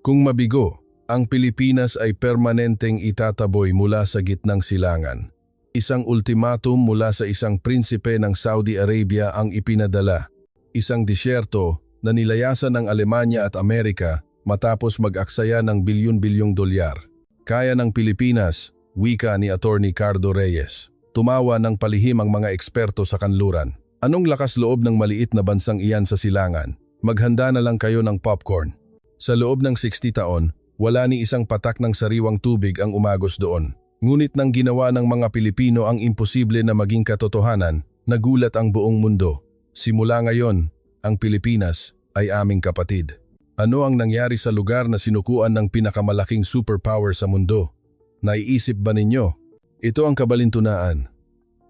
Kung mabigo, ang Pilipinas ay permanenteng itataboy mula sa gitnang silangan. Isang ultimatum mula sa isang prinsipe ng Saudi Arabia ang ipinadala. Isang disyerto na nilayasan ng Alemanya at Amerika matapos mag-aksaya ng bilyon-bilyong dolyar. Kaya ng Pilipinas, wika ni Attorney Cardo Reyes. Tumawa ng palihim ang mga eksperto sa kanluran. Anong lakas loob ng maliit na bansang iyan sa silangan? Maghanda na lang kayo ng popcorn. Sa loob ng 60 taon, wala ni isang patak ng sariwang tubig ang umagos doon. Ngunit nang ginawa ng mga Pilipino ang imposible na maging katotohanan, nagulat ang buong mundo. Simula ngayon, ang Pilipinas ay aming kapatid. Ano ang nangyari sa lugar na sinukuan ng pinakamalaking superpower sa mundo? Naiisip ba ninyo? Ito ang kabalintunaan.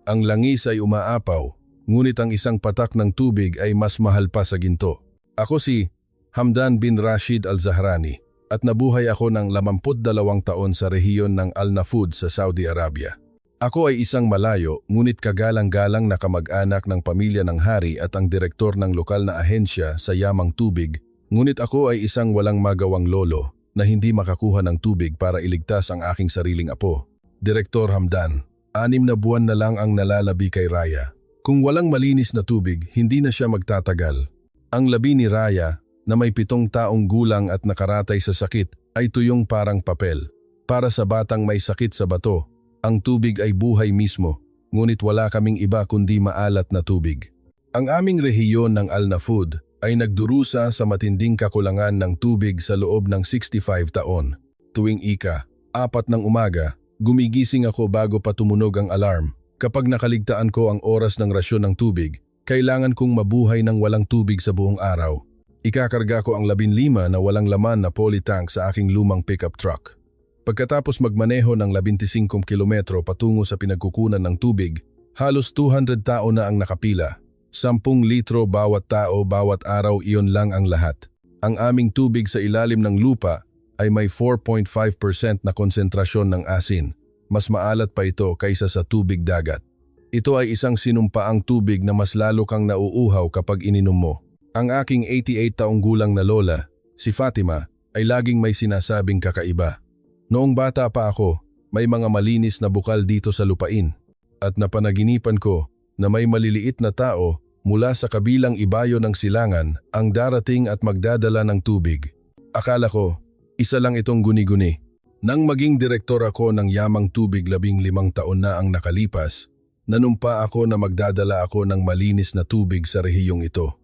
Ang langis ay umaapaw, ngunit ang isang patak ng tubig ay mas mahal pa sa ginto. Ako si Hamdan bin Rashid Al Zahrani at nabuhay ako ng 82 taon sa rehiyon ng Al Nafud sa Saudi Arabia. Ako ay isang malayo ngunit kagalang-galang na kamag-anak ng pamilya ng hari at ang direktor ng lokal na ahensya sa yamang tubig, ngunit ako ay isang walang magawang lolo na hindi makakuha ng tubig para iligtas ang aking sariling apo. Direktor Hamdan, 6 na buwan na lang ang nalalabi kay Raya. Kung walang malinis na tubig, hindi na siya magtatagal. Ang labi ni Raya, na may 7 taong gulang at nakaratay sa sakit, ay tuyong parang papel. Para sa batang may sakit sa bato, ang tubig ay buhay mismo, ngunit wala kaming iba kundi maalat na tubig. Ang aming rehiyon ng Al Nafud ay nagdurusa sa matinding kakulangan ng tubig sa loob ng 65 taon. Tuwing 4 ng umaga, gumigising ako bago pa tumunog ang alarm. Kapag nakaligtaan ko ang oras ng rasyon ng tubig, kailangan kong mabuhay ng walang tubig sa buong araw. Ikakarga ko ang 15 na walang laman na polytank sa aking lumang pickup truck. Pagkatapos magmaneho ng 15 kilometro patungo sa pinagkukunan ng tubig, halos 200 tao na ang nakapila. 10 litro bawat tao bawat araw, iyon lang ang lahat. Ang aming tubig sa ilalim ng lupa ay may 4.5% na konsentrasyon ng asin. Mas maalat pa ito kaysa sa tubig dagat. Ito ay isang sinumpaang tubig na mas lalo kang nauuhaw kapag ininom mo. Ang aking 88 taong gulang na lola, si Fatima, ay laging may sinasabing kakaiba. Noong bata pa ako, may mga malinis na bukal dito sa lupain. At napanaginipan ko na may maliliit na tao mula sa kabilang ibayo ng silangan ang darating at magdadala ng tubig. Akala ko, isa lang itong guni-guni. Nang maging direktor ako ng yamang tubig 15 taon na ang nakalipas, nanumpa ako na magdadala ako ng malinis na tubig sa rehiyong ito.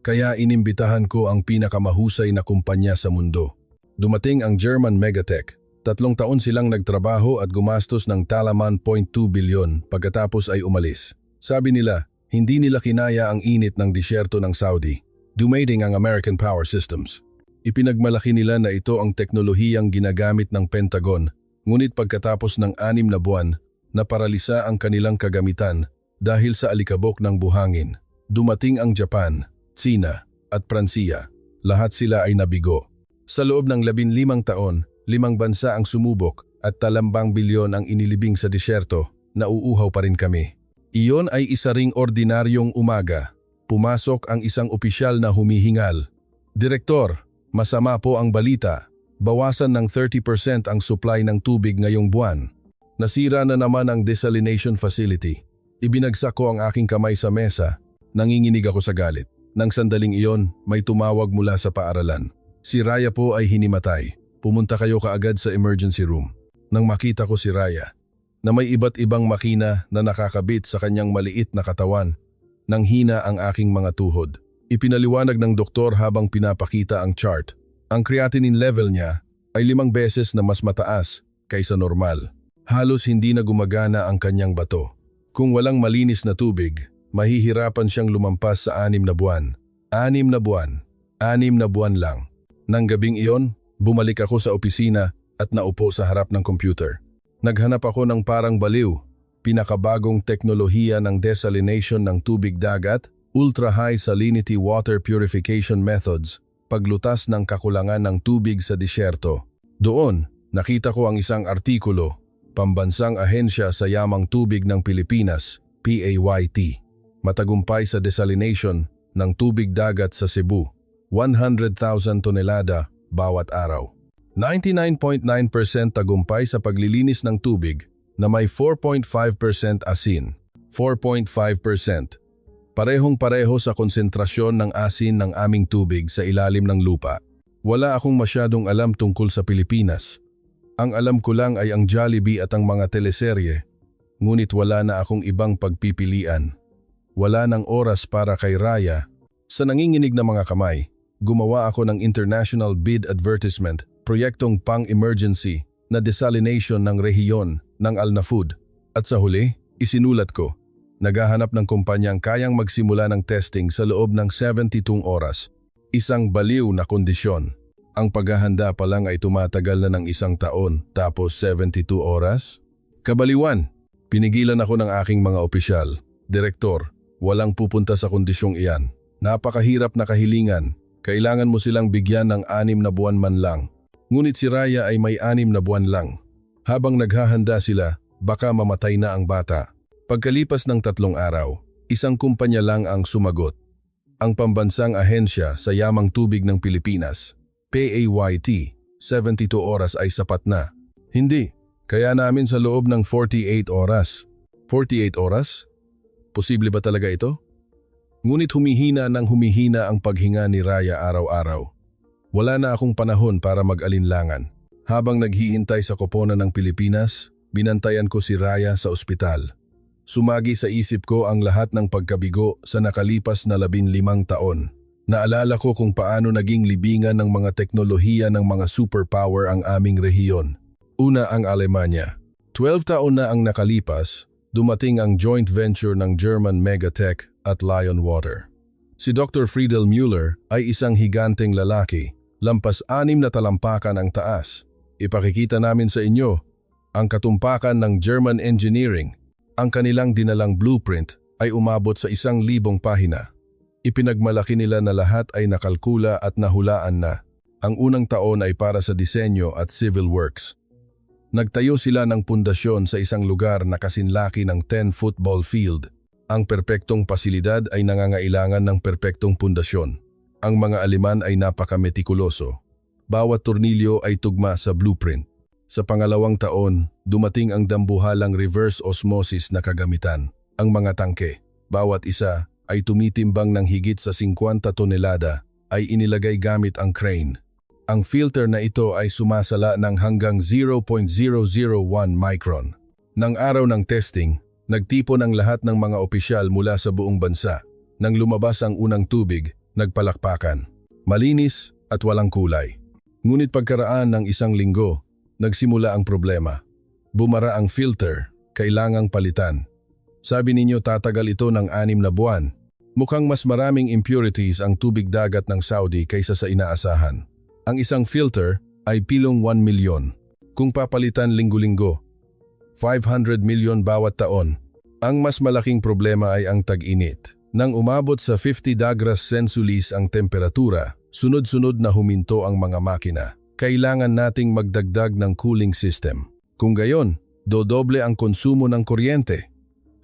Kaya inimbitahan ko ang pinakamahusay na kumpanya sa mundo. Dumating ang German Megatech. 3 taon silang nagtrabaho at gumastos ng talaman 0.2 bilyon pagkatapos ay umalis. Sabi nila, hindi nila kinaya ang init ng disyerto ng Saudi. Dumating ang American Power Systems. Ipinagmalaki nila na ito ang teknolohiyang ginagamit ng Pentagon, ngunit pagkatapos ng 6 na buwan, naparalisa ang kanilang kagamitan dahil sa alikabok ng buhangin. Dumating ang Japan, Tsina at Pransiya. Lahat sila ay nabigo. Sa loob ng 15 taon, 5 bansa ang sumubok at 2 bilyon ang inilibing sa disyerto, nauuhaw pa rin kami. Iyon ay isa ring ordinaryong umaga. Pumasok ang isang opisyal na humihingal. Direktor, masama po ang balita. Bawasan ng 30% ang supply ng tubig ngayong buwan. Nasira na naman ang desalination facility. Ibinagsak ko ang aking kamay sa mesa. Nanginginig ako sa galit. Nang sandaling iyon, may tumawag mula sa paaralan. Si Raya po ay hinimatay. Pumunta kayo kaagad sa emergency room. Nang makita ko si Raya, na may iba't ibang makina na nakakabit sa kanyang maliit na katawan, nang hina ang aking mga tuhod. Ipinaliwanag ng doktor habang pinapakita ang chart. Ang creatinine level niya ay 5 beses na mas mataas kaysa normal. Halos hindi na gumagana ang kanyang bato. Kung walang malinis na tubig, mahihirapan siyang lumampas sa 6 na buwan. 6 na buwan. 6 na buwan lang. Nang gabing iyon, bumalik ako sa opisina at naupo sa harap ng computer. Naghanap ako ng parang baliw. Pinakabagong teknolohiya ng desalination ng tubig dagat, ultra-high salinity water purification methods, paglutas ng kakulangan ng tubig sa disyerto. Doon, nakita ko ang isang artikulo, Pambansang Ahensya sa Yamang Tubig ng Pilipinas, PAYT. Matagumpay sa desalination ng tubig dagat sa Cebu, 100,000 tonelada bawat araw. 99.9% tagumpay sa paglilinis ng tubig na may 4.5% asin. 4.5%. Parehong-pareho sa konsentrasyon ng asin ng aming tubig sa ilalim ng lupa. Wala akong masyadong alam tungkol sa Pilipinas. Ang alam ko lang ay ang Jollibee at ang mga teleserye. Ngunit wala na akong ibang pagpipilian. Wala nang oras para kay Raya. Sa nanginginig na mga kamay, gumawa ako ng international bid advertisement, proyektong pang-emergency na desalination ng rehiyon ng Al-Nafud. At sa huli, isinulat ko, naghahanap ng kumpanyang kayang magsimula ng testing sa loob ng 72 oras. Isang baliw na kondisyon. Ang paghahanda pa lang ay tumatagal na ng 1 taon, tapos 72 oras? Kabaliwan! Pinigilan ako ng aking mga opisyal. Direktor, walang pupunta sa kondisyong iyan. Napakahirap na kahilingan. Kailangan mo silang bigyan ng 6 na buwan man lang. Ngunit si Raya ay may 6 na buwan lang. Habang naghahanda sila, baka mamatay na ang bata. Pagkalipas ng 3 araw, isang kumpanya lang ang sumagot. Ang pambansang ahensya sa yamang tubig ng Pilipinas, PAYT, 72 oras ay sapat na. Hindi, kaya namin sa loob ng 48 oras. 48 oras? Posible ba talaga ito? Ngunit humihina ang paghinga ni Raya araw-araw. Wala na akong panahon para mag-alinlangan. Habang naghihintay sa koponan ng Pilipinas, binantayan ko si Raya sa ospital. Sumagi sa isip ko ang lahat ng pagkabigo sa nakalipas na 15 taon. Naalala ko kung paano naging libingan ng mga teknolohiya ng mga superpower ang aming rehiyon. Una ang Alemanya. 12 taon na ang nakalipas, dumating ang joint venture ng German Megatech at Lion Water. Si Dr. Friedel Müller ay isang higanteng lalaki, lampas 6 na talampakan ang taas. Ipakikita namin sa inyo ang katumpakan ng German Engineering. Ang kanilang dinalang blueprint ay umabot sa 1,000 pahina. Ipinagmalaki nila na lahat ay nakalkula at nahulaan na. Ang unang taon ay para sa disenyo at civil works. Nagtayo sila ng pundasyon sa isang lugar na kasinlaki ng 10 football field. Ang perpektong pasilidad ay nangangailangan ng perpektong pundasyon. Ang mga aliman ay napakametikuloso. Bawat tornilyo ay tugma sa blueprint. Sa pangalawang taon, dumating ang dambuhalang reverse osmosis na kagamitan. Ang mga tangke, bawat isa ay tumitimbang ng higit sa 50 tonelada, ay inilagay gamit ang crane. Ang filter na ito ay sumasala ng hanggang 0.001 micron. Nang araw ng testing, nagtipon ang lahat ng mga opisyal mula sa buong bansa. Nang lumabas ang unang tubig, nagpalakpakan. Malinis at walang kulay. Ngunit pagkaraan ng 1 linggo, nagsimula ang problema. Bumara ang filter, kailangang palitan. Sabi ninyo tatagal ito ng 6 na buwan. Mukhang mas maraming impurities ang tubig dagat ng Saudi kaysa sa inaasahan. Ang isang filter ay pilong 1 milyon. Kung papalitan linggo-linggo, 500 milyon bawat taon. Ang mas malaking problema ay ang tag-init. Nang umabot sa 50 degrees Celsius ang temperatura, sunod-sunod na huminto ang mga makina. Kailangan nating magdagdag ng cooling system. Kung gayon, dodoble ang konsumo ng kuryente.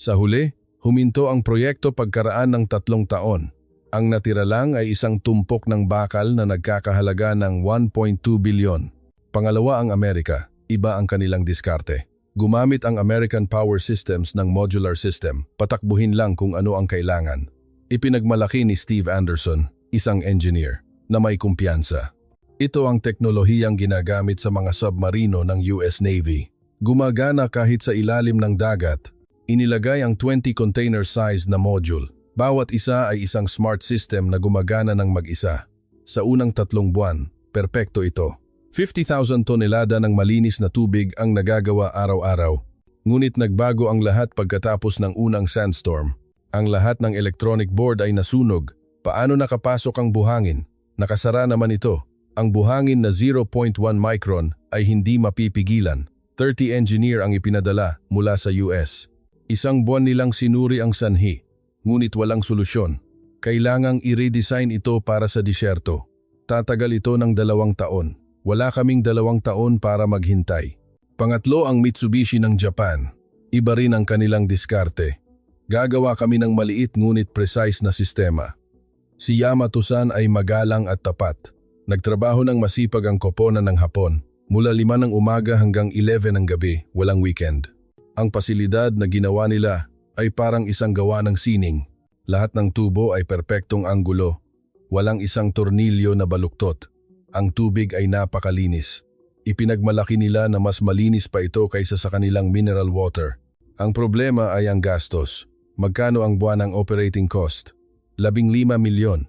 Sa huli, huminto ang proyekto pagkaraan ng 3 taon. Ang natira lang ay isang tumpok ng bakal na nagkakahalaga ng 1.2 bilyon. Pangalawa ang Amerika, iba ang kanilang diskarte. Gumamit ang American Power Systems ng modular system, patakbuhin lang kung ano ang kailangan. Ipinagmalaki ni Steve Anderson, isang engineer, na may kumpiyansa. Ito ang teknolohiyang ginagamit sa mga submarino ng US Navy. Gumagana kahit sa ilalim ng dagat. Inilagay ang 20 container size na module. Bawat isa ay isang smart system na gumagana ng mag-isa. Sa unang 3 buwan, perpekto ito. 50,000 tonelada ng malinis na tubig ang nagagawa araw-araw. Ngunit nagbago ang lahat pagkatapos ng unang sandstorm. Ang lahat ng electronic board ay nasunog. Paano nakapasok ang buhangin? Nakasara naman ito. Ang buhangin na 0.1 micron ay hindi mapipigilan. 30 engineer ang ipinadala mula sa US. 1 buwan nilang sinuri ang sanhi. Ngunit walang solusyon. Kailangang i-redesign ito para sa disyerto. Tatagal ito ng 2 taon. Wala kaming 2 taon para maghintay. Pangatlo ang Mitsubishi ng Japan. Iba rin ang kanilang diskarte. Gagawa kami ng maliit ngunit precise na sistema. Si Yamato-san ay magalang at tapat. Nagtrabaho ng masipag ang koponan ng hapon. Mula 5 ng umaga hanggang 11 ng gabi, walang weekend. Ang pasilidad na ginawa nila ay parang isang gawa ng sining. Lahat ng tubo ay perpektong anggulo. Walang isang tornilyo na baluktot. Ang tubig ay napakalinis. Ipinagmalaki nila na mas malinis pa ito kaysa sa kanilang mineral water. Ang problema ay ang gastos. Magkano ang buwanang operating cost? 15 milyon.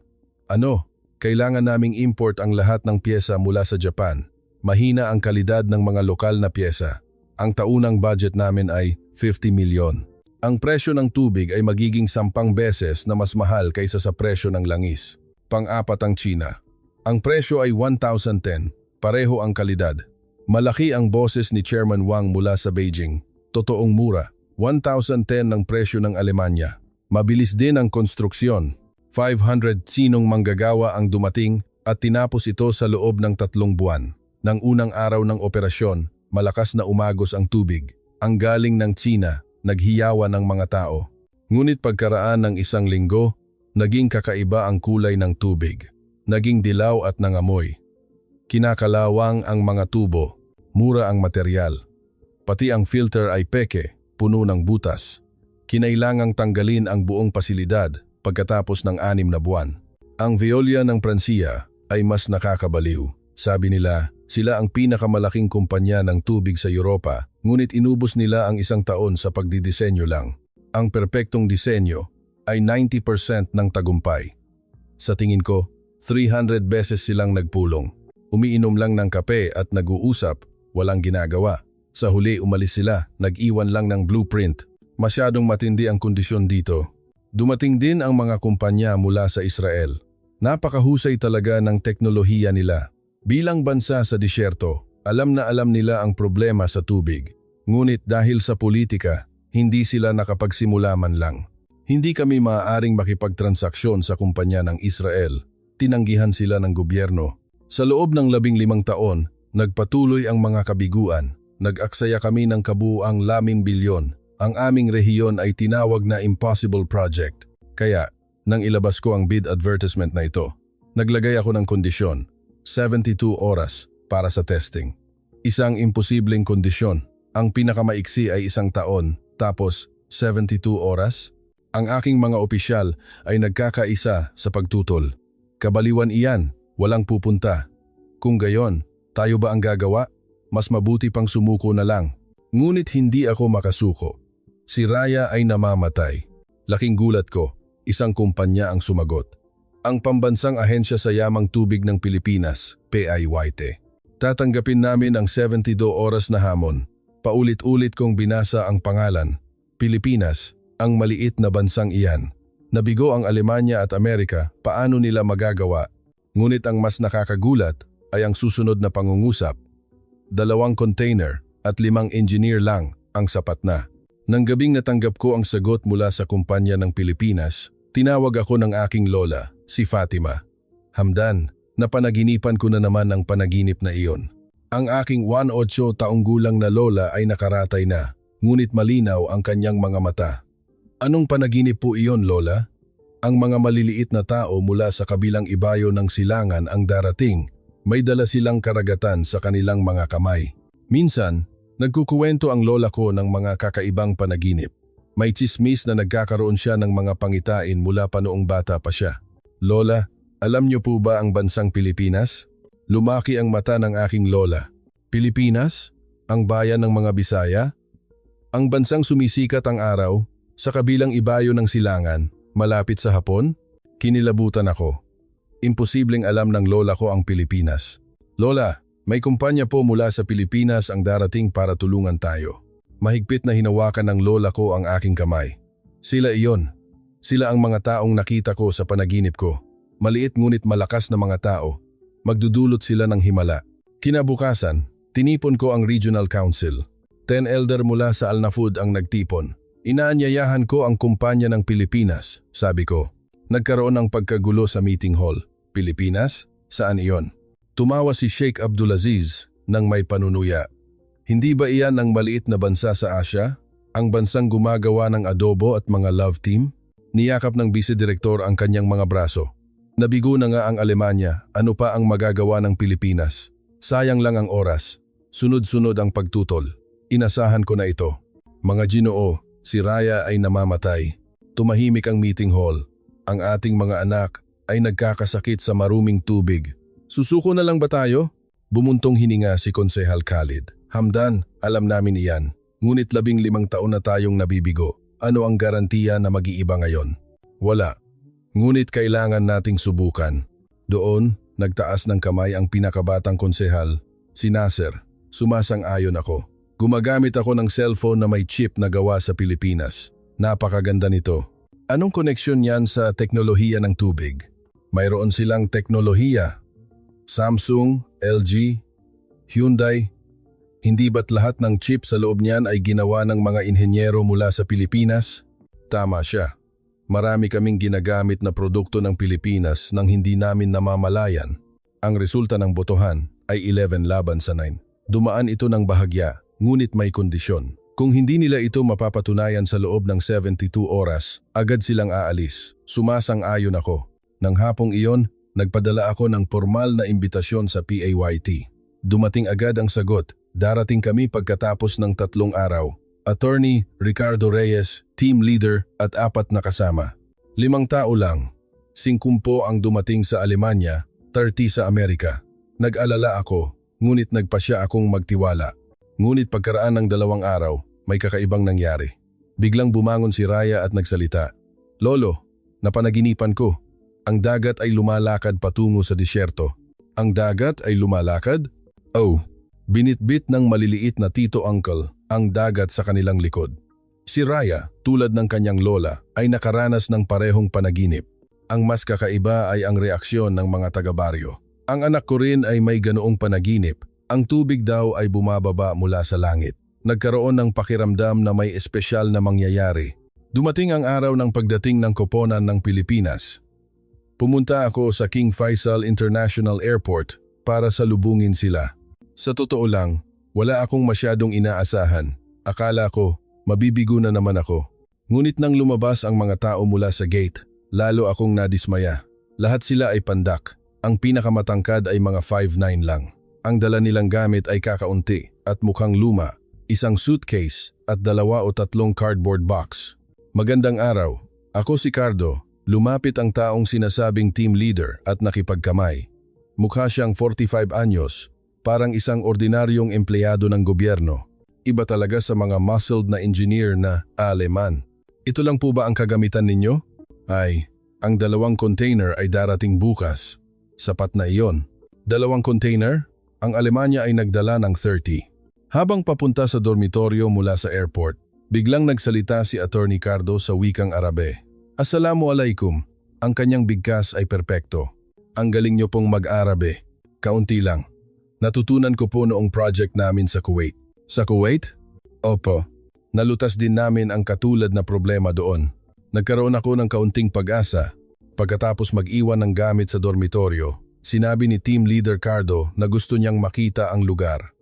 Ano? Kailangan naming import ang lahat ng pyesa mula sa Japan. Mahina ang kalidad ng mga lokal na pyesa. Ang taunang budget namin ay 50 milyon. Ang presyo ng tubig ay magiging 10 beses na mas mahal kaysa sa presyo ng langis. Pang-apat ang China. Ang presyo ay 1,010, pareho ang kalidad. Malaki ang boses ni Chairman Wang mula sa Beijing. Totoong mura, 1,010 ng presyo ng Alemanya. Mabilis din ang konstruksyon. 500 sinong manggagawa ang dumating at tinapos ito sa loob ng 3 buwan. Nang unang araw ng operasyon, malakas na umagos ang tubig. Ang galing ng China, naghiyawa ng mga tao. Ngunit pagkaraan ng 1 linggo, naging kakaiba ang kulay ng tubig. Naging dilaw at nangamoy. Kinakalawang ang mga tubo, mura ang material. Pati ang filter ay peke, puno ng butas. Kinailangang tanggalin ang buong pasilidad pagkatapos ng 6 na buwan. Ang Veolia ng Pransiya ay mas nakakabaliw. Sabi nila, sila ang pinakamalaking kumpanya ng tubig sa Europa, ngunit inubos nila ang 1 taon sa pagdidisenyo lang. Ang perpektong disenyo ay 90% ng tagumpay. Sa tingin ko, 300 beses silang nagpulong. Umiinom lang ng kape at nag-uusap, walang ginagawa. Sa huli umalis sila, nag-iwan lang ng blueprint. Masyadong matindi ang kondisyon dito. Dumating din ang mga kumpanya mula sa Israel. Napakahusay talaga ng teknolohiya nila. Bilang bansa sa disyerto, alam na alam nila ang problema sa tubig. Ngunit dahil sa politika, hindi sila nakapagsimula man lang. Hindi kami maaaring makipagtransaksyon sa kumpanya ng Israel. Tinanggihan sila ng gobyerno. Sa loob ng 15 taon, nagpatuloy ang mga kabiguan. Nag-aksaya kami ng kabuuang 10 bilyon. Ang aming rehiyon ay tinawag na impossible project. Kaya, nang ilabas ko ang bid advertisement na ito, naglagay ako ng kondisyon. 72 oras para sa testing. Isang imposibleng kondisyon. Ang pinakamaiksi ay 1 taon, tapos 72 oras? Ang aking mga opisyal ay nagkakaisa sa pagtutol. Kabaliwan iyan, walang pupunta. Kung gayon, tayo ba ang gagawa? Mas mabuti pang sumuko na lang. Ngunit hindi ako makasuko. Si Raya ay namamatay. Laking gulat ko, isang kumpanya ang sumagot. Ang Pambansang Ahensya sa Yamang Tubig ng Pilipinas, PIYT. Tatanggapin namin ang 72 oras na hamon. Paulit-ulit kong binasa ang pangalan. Pilipinas, ang maliit na bansang iyan. Nabigo ang Alemanya at Amerika, paano nila magagawa? Ngunit ang mas nakakagulat ay ang susunod na pangungusap. 2 container at 5 engineer lang ang sapat na. Nang gabing natanggap ko ang sagot mula sa kumpanya ng Pilipinas, tinawag ako ng aking lola, si Fatima. Hamdan, napanaginipan ko na naman ang panaginip na iyon. Ang aking 18 taong gulang na lola ay nakaratay na, ngunit malinaw ang kanyang mga mata. Anong panaginip po iyon, lola? Ang mga maliliit na tao mula sa kabilang ibayo ng silangan ang darating. May dala silang karagatan sa kanilang mga kamay. Minsan, nagkukuwento ang lola ko ng mga kakaibang panaginip. May tsismis na nagkakaroon siya ng mga pangitain mula pa noong bata pa siya. Lola, alam niyo po ba ang bansang Pilipinas? Lumaki ang mata ng aking lola. Pilipinas? Ang bayan ng mga Bisaya? Ang bansang sumisikat ang araw, sa kabilang ibayo ng silangan, malapit sa Hapon? Kinilabutan ako. Imposibleng alam ng lola ko ang Pilipinas. Lola, may kumpanya po mula sa Pilipinas ang darating para tulungan tayo. Mahigpit na hinawakan ng lola ko ang aking kamay. Sila iyon. Sila ang mga taong nakita ko sa panaginip ko. Maliit ngunit malakas na mga tao. Magdudulot sila ng himala. Kinabukasan, tinipon ko ang Regional Council. 10 elder mula sa Al-Nafud ang nagtipon. Inaanyayahan ko ang kumpanya ng Pilipinas, sabi ko. Nagkaroon ng pagkagulo sa meeting hall. Pilipinas? Saan iyon? Tumawa si Sheikh Abdulaziz nang may panunuya. Hindi ba iyan ang maliit na bansa sa Asya? Ang bansang gumagawa ng adobo at mga love team? Niyakap ng Vice Director ang kanyang mga braso. Nabigo na nga ang Alemanya, ano pa ang magagawa ng Pilipinas? Sayang lang ang oras. Sunod-sunod ang pagtutol. Inasahan ko na ito. Mga Ginoo, si Raya ay namamatay. Tumahimik ang meeting hall. Ang ating mga anak ay nagkakasakit sa maruming tubig. Susuko na lang ba tayo? Bumuntong hininga si Konsehal Khalid. Hamdan, alam namin iyan. Ngunit 15 taon na tayong nabibigo. Ano ang garantiya na mag-iiba ngayon? Wala. Ngunit kailangan nating subukan. Doon, nagtaas ng kamay ang pinakabatang konsehal, si Nasser. Sumasang-ayon ako. Gumagamit ako ng cellphone na may chip na gawa sa Pilipinas. Napakaganda nito. Anong koneksyon yan sa teknolohiya ng tubig? Mayroon silang teknolohiya. Samsung, LG, Hyundai. Hindi ba't lahat ng chip sa loob niyan ay ginawa ng mga inhenyero mula sa Pilipinas? Tama siya. Marami kaming ginagamit na produkto ng Pilipinas nang hindi namin namamalayan. Ang resulta ng botohan ay 11-9. Dumaan ito ng bahagya, ngunit may kondisyon. Kung hindi nila ito mapapatunayan sa loob ng 72 oras, agad silang aalis. Sumasang-ayon ako. Nang hapong iyon, nagpadala ako ng formal na imbitasyon sa PAYT. Dumating agad ang sagot, darating kami pagkatapos ng 3 araw. Attorney Ricardo Reyes, team leader at 4 na kasama. 5 tao lang. 50 ang dumating sa Alemanya, 30 sa Amerika. Nag-alala ako, ngunit nagpasya akong magtiwala. Ngunit pagkaraan ng 2 araw, may kakaibang nangyari. Biglang bumangon si Raya at nagsalita. Lolo, napanaginipan ko. Ang dagat ay lumalakad patungo sa disyerto. Ang dagat ay lumalakad? Oh, binitbit ng maliliit na tito-uncle ang dagat sa kanilang likod. Si Raya, tulad ng kanyang lola, ay nakaranas ng parehong panaginip. Ang mas kakaiba ay ang reaksyon ng mga taga-baryo. Ang anak ko rin ay may ganoong panaginip. Ang tubig daw ay bumababa mula sa langit. Nagkaroon ng pakiramdam na may espesyal na mangyayari. Dumating ang araw ng pagdating ng koponan ng Pilipinas. Pumunta ako sa King Faisal International Airport para salubungin sila. Sa totoo lang, wala akong masyadong inaasahan. Akala ko, mabibigo na naman ako. Ngunit nang lumabas ang mga tao mula sa gate, lalo akong nadismaya. Lahat sila ay pandak. Ang pinakamatangkad ay mga 5'9" lang. Ang dala nilang gamit ay kakaunti at mukhang luma, isang suitcase at 2 o 3 cardboard box. Magandang araw. Ako si Cardo. Lumapit ang taong sinasabing team leader at nakipagkamay. Mukha siyang 45 anyos, parang isang ordinaryong empleyado ng gobyerno. Iba talaga sa mga muscled na engineer na Aleman. Ito lang po ba ang kagamitan ninyo? Ay, ang 2 container ay darating bukas. Sapat na iyon. 2 container? Ang Alemanya ay nagdala ng 30. Habang papunta sa dormitoryo mula sa airport, biglang nagsalita si Attorney Cardo sa wikang Arabe. Assalamualaikum. Ang kanyang bigkas ay perpekto. Ang galing niyo pong mag-Arabe. Kaunti lang. Natutunan ko po noong project namin sa Kuwait. Sa Kuwait? Opo. Nalutas din namin ang katulad na problema doon. Nagkaroon ako ng kaunting pag-asa. Pagkatapos mag-iwan ng gamit sa dormitoryo, sinabi ni Team Leader Cardo na gusto niyang makita ang lugar.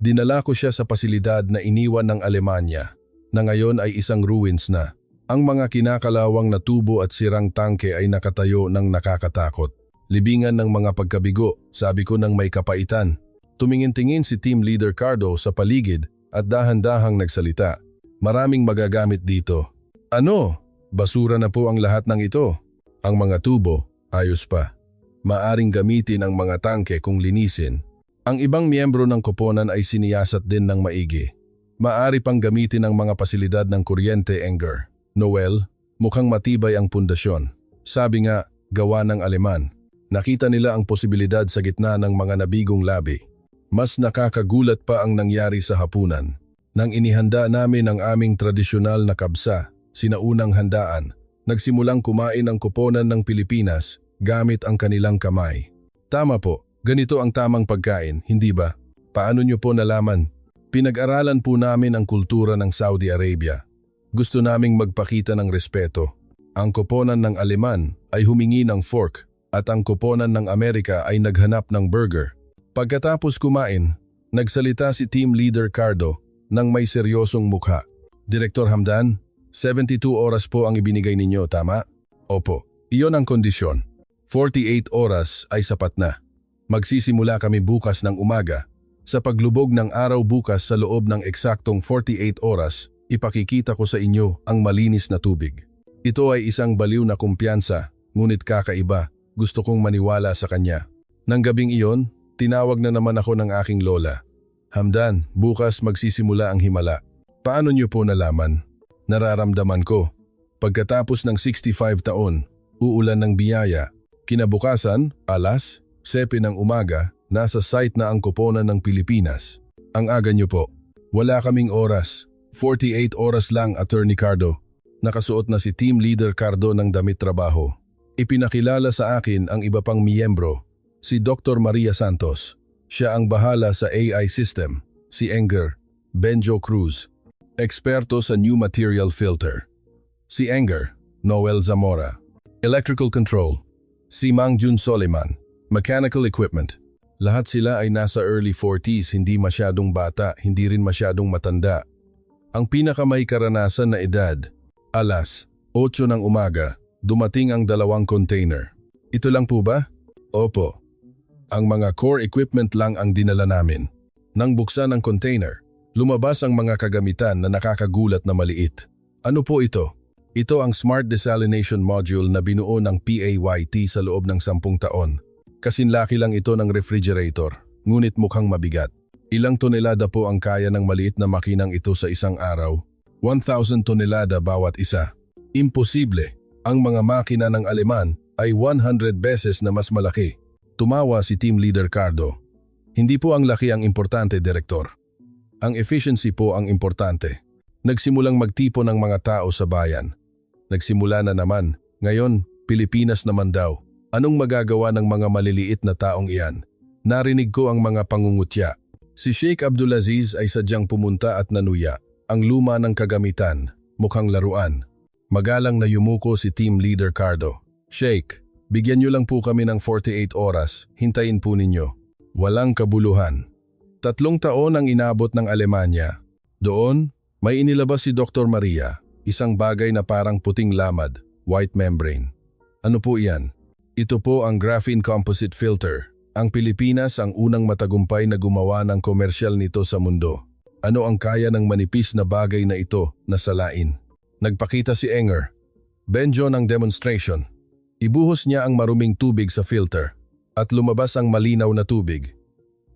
Dinala ko siya sa pasilidad na iniwan ng Alemanya, na ngayon ay isang ruins na. Ang mga kinakalawang na tubo at sirang tangke ay nakatayo ng nakakatakot. Libingan ng mga pagkabigo, sabi ko ng may kapaitan. Tumingin-tingin si Team Leader Cardo sa paligid at dahan-dahang nagsalita. Maraming magagamit dito. Ano? Basura na po ang lahat ng ito. Ang mga tubo, ayos pa. Maaring gamitin ang mga tangke kung linisin. Ang ibang miyembro ng koponan ay siniyasat din ng maigi. Maari pang gamitin ang mga pasilidad ng kuryente Enger. Noel, mukhang matibay ang pundasyon. Sabi nga, gawa ng Aleman. Nakita nila ang posibilidad sa gitna ng mga nabigong labi. Mas nakakagulat pa ang nangyari sa hapunan. Nang inihanda namin ang aming tradisyonal na kabsa, sinaunang handaan, nagsimulang kumain ang koponan ng Pilipinas gamit ang kanilang kamay. Tama po, ganito ang tamang pagkain, hindi ba? Paano niyo po nalaman? Pinag-aralan po namin ang kultura ng Saudi Arabia. Gusto naming magpakita ng respeto. Ang koponan ng Aleman ay humingi ng fork at ang koponan ng Amerika ay naghanap ng burger. Pagkatapos kumain, nagsalita si Team Leader Cardo nang may seryosong mukha. Direktor Hamdan, 72 oras po ang ibinigay ninyo, tama? Opo, iyon ang kondisyon. 48 oras ay sapat na. Magsisimula kami bukas ng umaga. Sa paglubog ng araw bukas sa loob ng eksaktong 48 oras, ipakikita ko sa inyo ang malinis na tubig. Ito ay isang baliw na kumpiyansa, ngunit kakaiba. Gusto kong maniwala sa kanya. Nang gabing iyon, tinawag na naman ako ng aking lola. Hamdan, bukas magsisimula ang himala. Paano niyo po nalaman? Nararamdaman ko. Pagkatapos ng 65 taon, uulan ng biyaya. Kinabukasan, alas 7 ng umaga, nasa site na ang koponan ng Pilipinas. Ang aga niyo po. Wala kaming oras. 48 oras lang, Attorney Cardo. Nakasuot na si Team Leader Cardo ng damit trabaho. Ipinakilala sa akin ang iba pang miyembro, si Dr. Maria Santos. Siya ang bahala sa AI system, si Enger, Benjo Cruz, eksperto sa new material filter. Si Enger, Noel Zamora, electrical control. Si Mangjun Soliman, mechanical equipment. Lahat sila ay nasa early 40s, hindi masyadong bata, hindi rin masyadong matanda. Ang pinakamay karanasan na edad, alas 8 ng umaga, dumating ang 2 container. Ito lang po ba? Opo. Ang mga core equipment lang ang dinala namin. Nang buksan ang container, lumabas ang mga kagamitan na nakakagulat na maliit. Ano po ito? Ito ang Smart Desalination Module na binuo ng PAYT sa loob ng 10 taon. Kasinlaki lang ito ng refrigerator, ngunit mukhang mabigat. Ilang tonelada po ang kaya ng maliit na makinang ito sa isang araw? 1,000 tonelada bawat isa. Imposible. Ang mga makina ng Aleman ay 100 beses na mas malaki. Tumawa si Team Leader Cardo. Hindi po ang laki ang importante, Direktor. Ang efficiency po ang importante. Nagsimulang magtipon ng mga tao sa bayan. Nagsimula na naman. Ngayon, Pilipinas naman daw. Anong magagawa ng mga maliliit na taong iyan? Narinig ko ang mga pangungutya. Si Sheikh Abdulaziz ay sadyang pumunta at nanuya. Ang luma ng kagamitan, mukhang laruan. Magalang na yumuko si Team Leader Cardo. Sheikh, bigyan niyo lang po kami ng 48 oras. Hintayin po ninyo. Walang kabuluhan. 3 taon ang inabot ng Alemanya. Doon, may inilabas si Dr. Maria. Isang bagay na parang puting lamad, white membrane. Ano po iyan? Ito po ang graphene composite filter. Ang Pilipinas ang unang matagumpay na gumawa ng komersyal nito sa mundo. Ano ang kaya ng manipis na bagay na ito na salain? Nagpakita si Enger. Benjo ng demonstration. Ibuhos niya ang maruming tubig sa filter at lumabas ang malinaw na tubig.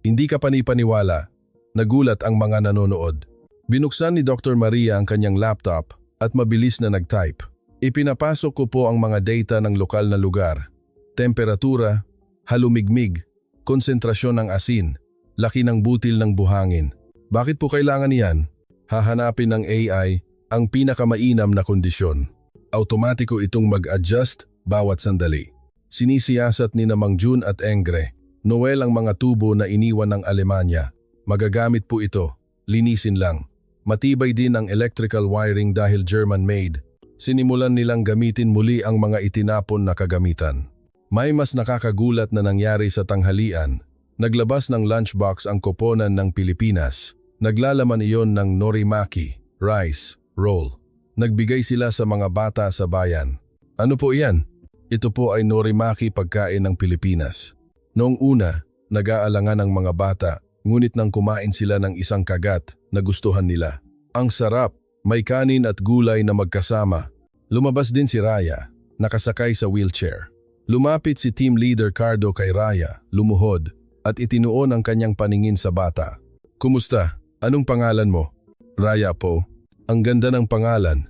Hindi ka panipaniwala. Nagulat ang mga nanonood. Binuksan ni Dr. Maria ang kanyang laptop at mabilis na nag-type. Ipinapasok ko po ang mga data ng lokal na lugar. Temperatura, halumigmig, konsentrasyon ng asin, laki ng butil ng buhangin. Bakit po kailangan iyan? Hahanapin ng AI ang pinakamainam na kondisyon. Automatiko itong mag-adjust bawat sandali. Sinisiyasat ni Mangjun at Engre, Noel ang mga tubo na iniwan ng Alemanya. Magagamit po ito. Linisin lang. Matibay din ang electrical wiring dahil German-made. Sinimulan nilang gamitin muli ang mga itinapon na kagamitan. May mas nakakagulat na nangyari sa tanghalian. Naglabas ng lunchbox ang koponan ng Pilipinas. Naglalaman iyon ng norimaki, rice, roll. Nagbigay sila sa mga bata sa bayan. Ano po iyan? Ito po ay norimaki pagkain ng Pilipinas. Noong una, nag-aalangan ang mga bata. Ngunit nang kumain sila ng isang kagat, nagustuhan nila. Ang sarap, may kanin at gulay na magkasama. Lumabas din si Raya, nakasakay sa wheelchair. Lumapit si Team Leader Cardo kay Raya, lumuhod, at itinuon ang kanyang paningin sa bata. Kumusta? Anong pangalan mo? Raya po. Ang ganda ng pangalan.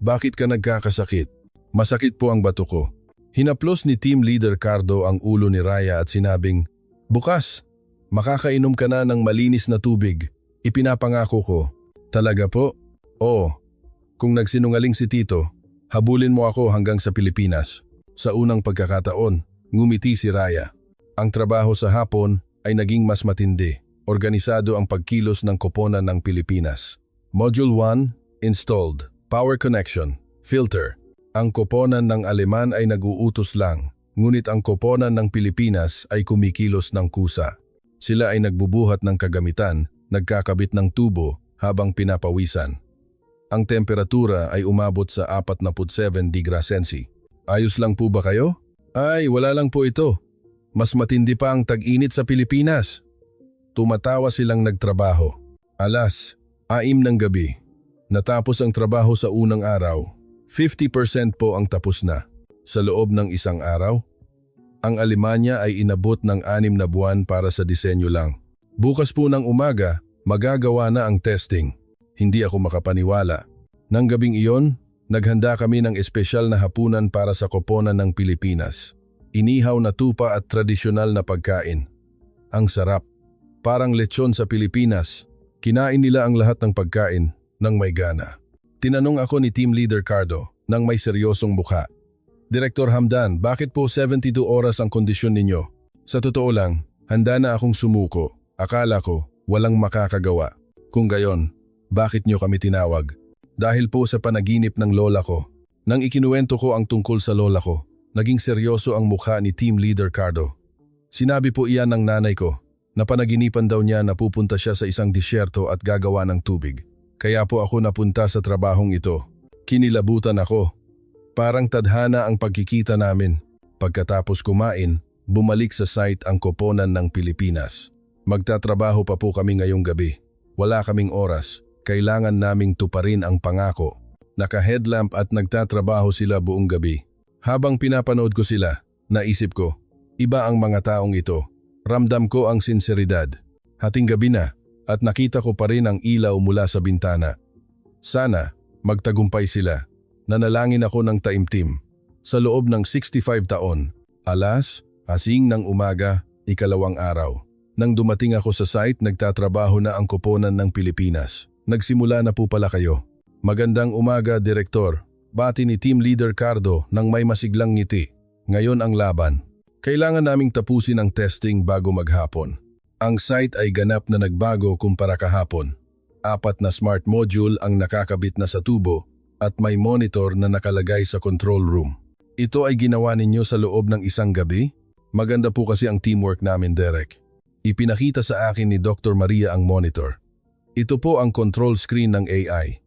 Bakit ka nagkakasakit? Masakit po ang bato ko. Hinaplos ni Team Leader Cardo ang ulo ni Raya at sinabing, bukas! Makakainom ka na ng malinis na tubig. Ipinapangako ko. Talaga po? Oo. Kung nagsinungaling si Tito, habulin mo ako hanggang sa Pilipinas. Sa unang pagkakataon, ngumiti si Raya. Ang trabaho sa hapon ay naging mas matindi. Organisado ang pagkilos ng koponan ng Pilipinas. Module 1, installed. Power connection. Filter. Ang koponan ng Aleman ay nag-uutos lang, ngunit ang koponan ng Pilipinas ay kumikilos ng kusa. Sila ay nagbubuhat ng kagamitan, nagkakabit ng tubo habang pinapawisan. Ang temperatura ay umabot sa 47 degrees Celsius. Ayos lang po ba kayo? Ay, wala lang po ito. Mas matindi pa ang tag-init sa Pilipinas. Tumatawa silang nagtrabaho. Alas, 6 ng gabi. Natapos ang trabaho sa unang araw. 50% po ang tapos na. Sa loob ng isang araw, ang Alemanya ay inabot ng 6 na buwan para sa disenyo lang. Bukas po ng umaga, magagawa na ang testing. Hindi ako makapaniwala. Nang gabing iyon, naghanda kami ng espesyal na hapunan para sa koponan ng Pilipinas. Inihaw na tupa at tradisyonal na pagkain. Ang sarap. Parang lechon sa Pilipinas. Kinain nila ang lahat ng pagkain ng may gana. Tinanong ako ni Team Leader Cardo nang may seryosong mukha. Direktor Hamdan, bakit po 72 oras ang kondisyon ninyo? Sa totoo lang, handa na akong sumuko. Akala ko, walang makakagawa. Kung gayon, bakit nyo kami tinawag? Dahil po sa panaginip ng lola ko. Nang ikinuwento ko ang tungkol sa lola ko, naging seryoso ang mukha ni Team Leader Cardo. Sinabi po iyan ng nanay ko na panaginipan daw niya na pupunta siya sa isang disyerto at gagawa ng tubig. Kaya po ako napunta sa trabahong ito. Kinilabutan ako. Parang tadhana ang pagkikita namin. Pagkatapos kumain, bumalik sa site ang koponan ng Pilipinas. Magtatrabaho pa po kami ngayong gabi. Wala kaming oras. Kailangan naming tuparin ang pangako. Naka-headlamp at nagtatrabaho sila buong gabi. Habang pinapanood ko sila, naisip ko, iba ang mga taong ito. Ramdam ko ang sinseridad. Hating gabi na at nakita ko pa rin ang ilaw mula sa bintana. Sana magtagumpay sila. Nanalangin ako ng taimtim. Sa loob ng 65 taon, alas, 10 ng umaga, ikalawang araw. Nang dumating ako sa site, nagtatrabaho na ang koponan ng Pilipinas. Nagsimula na po pala kayo. Magandang umaga, Direktor. Bati ni Team Leader Cardo nang may masiglang ngiti. Ngayon ang laban. Kailangan naming tapusin ang testing bago maghapon. Ang site ay ganap na nagbago kumpara kahapon. 4 na smart module ang nakakabit na sa tubo at may monitor na nakalagay sa control room. Ito ay ginawa ninyo sa loob ng isang gabi? Maganda po kasi ang teamwork namin, Derek. Ipinakita sa akin ni Dr. Maria ang monitor. Ito po ang control screen ng AI.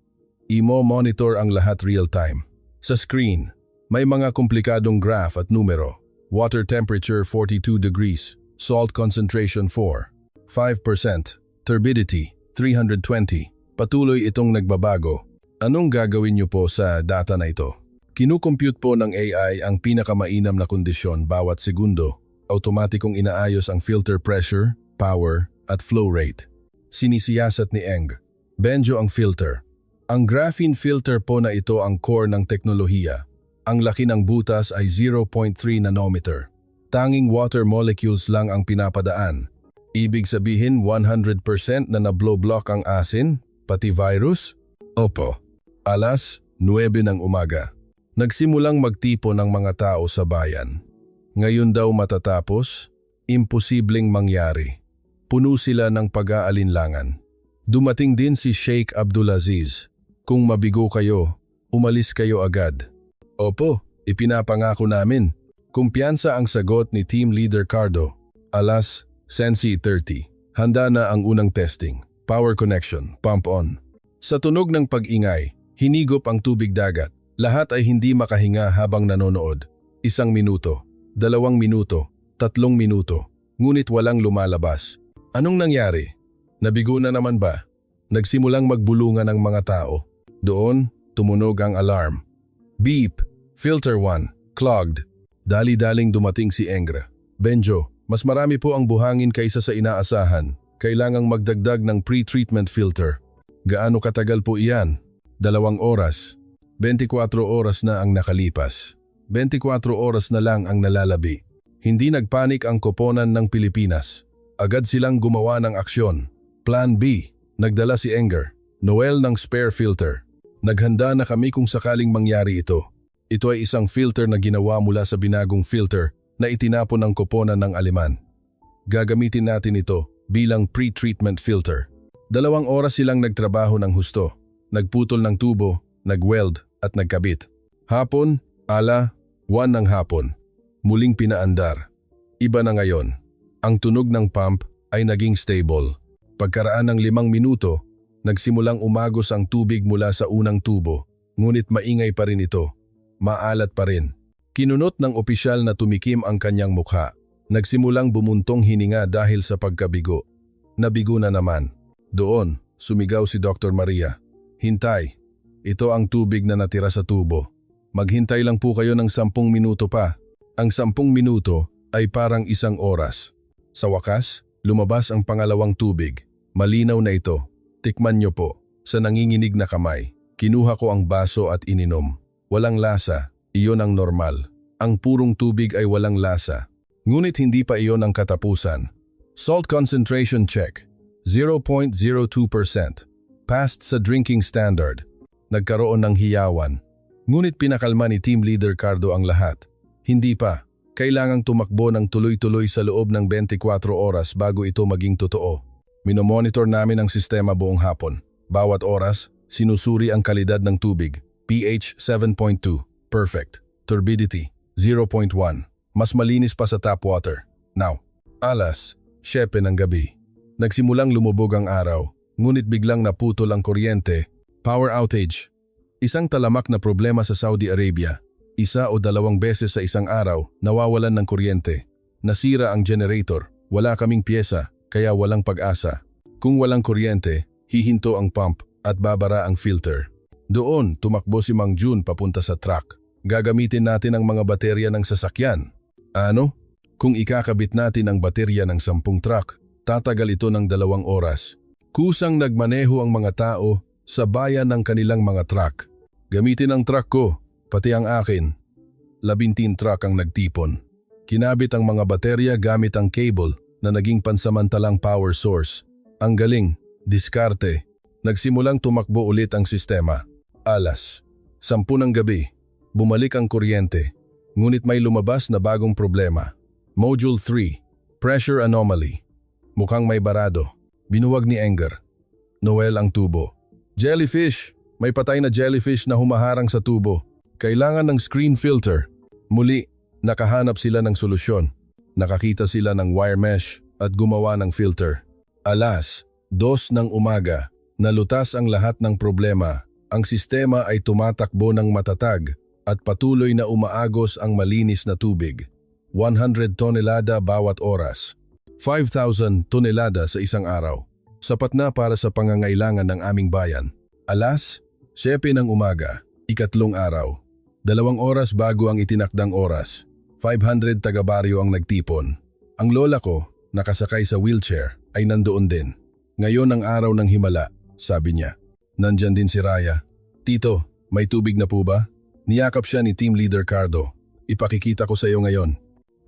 Imo-monitor ang lahat real-time. Sa screen, may mga komplikadong graph at numero. Water temperature 42 degrees, salt concentration 4, 5%, turbidity 320. Patuloy itong nagbabago. Anong gagawin niyo po sa data na ito? Kinukompute po ng AI ang pinakamainam na kondisyon bawat segundo. Automatikong inaayos ang filter pressure, power, at flow rate. Sinisiyasat ni Eng. Benjo ang filter. Ang graphene filter po na ito ang core ng teknolohiya. Ang laki ng butas ay 0.3 nanometer. Tanging water molecules lang ang pinapadaan. Ibig sabihin 100% na na-blow block ang asin, pati virus? Opo. Alas, 9 ng umaga. Nagsimulang magtipo ng mga tao sa bayan. Ngayon daw matatapos? Imposibleng mangyari. Puno sila ng pag-aalinlangan. Dumating din si Sheikh Abdulaziz. Kung mabigo kayo, umalis kayo agad. Opo, ipinapangako namin. Kumpiyansa ang sagot ni Team Leader Cardo. Alas, 10:30. Handa na ang unang testing. Power connection, pump on. Sa tunog ng pag-ingay, hinigop ang tubig dagat. Lahat ay hindi makahinga habang nanonood. 1 minuto, 2 minuto, 3 minuto. Ngunit walang lumalabas. Anong nangyari? Nabigo na naman ba? Nagsimulang magbulungan ang mga tao. Doon, tumunog ang alarm. Beep! Filter 1, clogged. Dali-daling dumating si Engra. Benjo, mas marami po ang buhangin kaysa sa inaasahan. Kailangang magdagdag ng pre-treatment filter. Gaano katagal po iyan? 2 oras. 24 oras na ang nakalipas. 24 oras na lang ang nalalabi. Hindi nagpanik ang koponan ng Pilipinas. Agad silang gumawa ng aksyon. Plan B. Nagdala si Enger. Noel ng spare filter. Naghanda na kami kung sakaling mangyari ito. Ito ay isang filter na ginawa mula sa binagong filter na itinapon ng koponan ng Aleman. Gagamitin natin ito bilang pre-treatment filter. 2 oras silang nagtrabaho ng husto. Nagputol ng tubo, nag-weld at nagkabit. Hapon, 1 ng hapon. Muling pinaandar. Iba na ngayon. Ang tunog ng pump ay naging stable. Pagkaraan ng 5 minuto, nagsimulang umagos ang tubig mula sa unang tubo. Ngunit maingay pa rin ito. Maalat pa rin. Kinunot ng opisyal na tumikim ang kanyang mukha. Nagsimulang bumuntong hininga dahil sa pagkabigo. Nabigo na naman. Doon, sumigaw si Dr. Maria. Hintay. Ito ang tubig na natira sa tubo. Maghintay lang po kayo ng 10 minuto pa. Ang 10 minuto ay parang 1 oras. Sa wakas, lumabas ang pangalawang tubig. Malinaw na ito. Tikman niyo po. Sa nanginginig na kamay, kinuha ko ang baso at ininom. Walang lasa. Iyon ang normal. Ang purong tubig ay walang lasa. Ngunit hindi pa iyon ang katapusan. Salt concentration check. 0.02%. Passed sa drinking standard. Nagkaroon ng hiyawan. Ngunit pinakalma ni Team Leader Cardo ang lahat. Hindi pa. Kailangang tumakbo ng tuloy-tuloy sa loob ng 24 oras bago ito maging totoo. Minomonitor namin ang sistema buong hapon. Bawat oras, sinusuri ang kalidad ng tubig. pH 7.2. Perfect. Turbidity 0.1. Mas malinis pa sa tap water. Now, 7:00 ng gabi. Nagsimulang lumubog ang araw, ngunit biglang naputol ang kuryente. Power outage. Isang talamak na problema sa Saudi Arabia. 1 o 2 beses sa isang araw, nawawalan ng kuryente. Nasira ang generator. Wala kaming pyesa, kaya walang pag-asa. Kung walang kuryente, hihinto ang pump at babara ang filter. Doon, tumakbo si Mang Jun papunta sa truck. Gagamitin natin ang mga baterya ng sasakyan. Ano? Kung ikakabit natin ang baterya ng 10 truck, tatagal ito ng 2 oras. Kusang nagmaneho ang mga tao sa bayan ng kanilang mga truck. Gamitin ang truck ko, pati ang akin. 11 truck ang nagtipon. Kinabit ang mga baterya gamit ang cable na naging pansamantalang power source. Ang galing, diskarte. Nagsimulang tumakbo ulit ang sistema. 10:00 ng gabi. Bumalik ang kuryente, ngunit may lumabas na bagong problema. Module 3, Pressure Anomaly. Mukhang may barado. Binuwag ni Enger. Noel ang tubo. Jellyfish! May patay na jellyfish na humaharang sa tubo. Kailangan ng screen filter. Muli, nakahanap sila ng solusyon. Nakakita sila ng wire mesh at gumawa ng filter. 2:00 ng umaga, nalutas ang lahat ng problema. Ang sistema ay tumatakbo ng matatag at patuloy na umaagos ang malinis na tubig. 100 tonelada bawat oras. 5,000 tonelada sa isang araw. Sapat na para sa pangangailangan ng aming bayan. 7:00 ng umaga, ikatlong araw. 2 oras bago ang itinakdang oras. 500 taga-baryo ang nagtipon. Ang lola ko, nakasakay sa wheelchair, ay nandoon din. Ngayon ang araw ng himala, sabi niya. Nandyan din si Raya. Tito, may tubig na po ba? Niyakap siya ni Team Leader Cardo. Ipakikita ko sa iyo ngayon.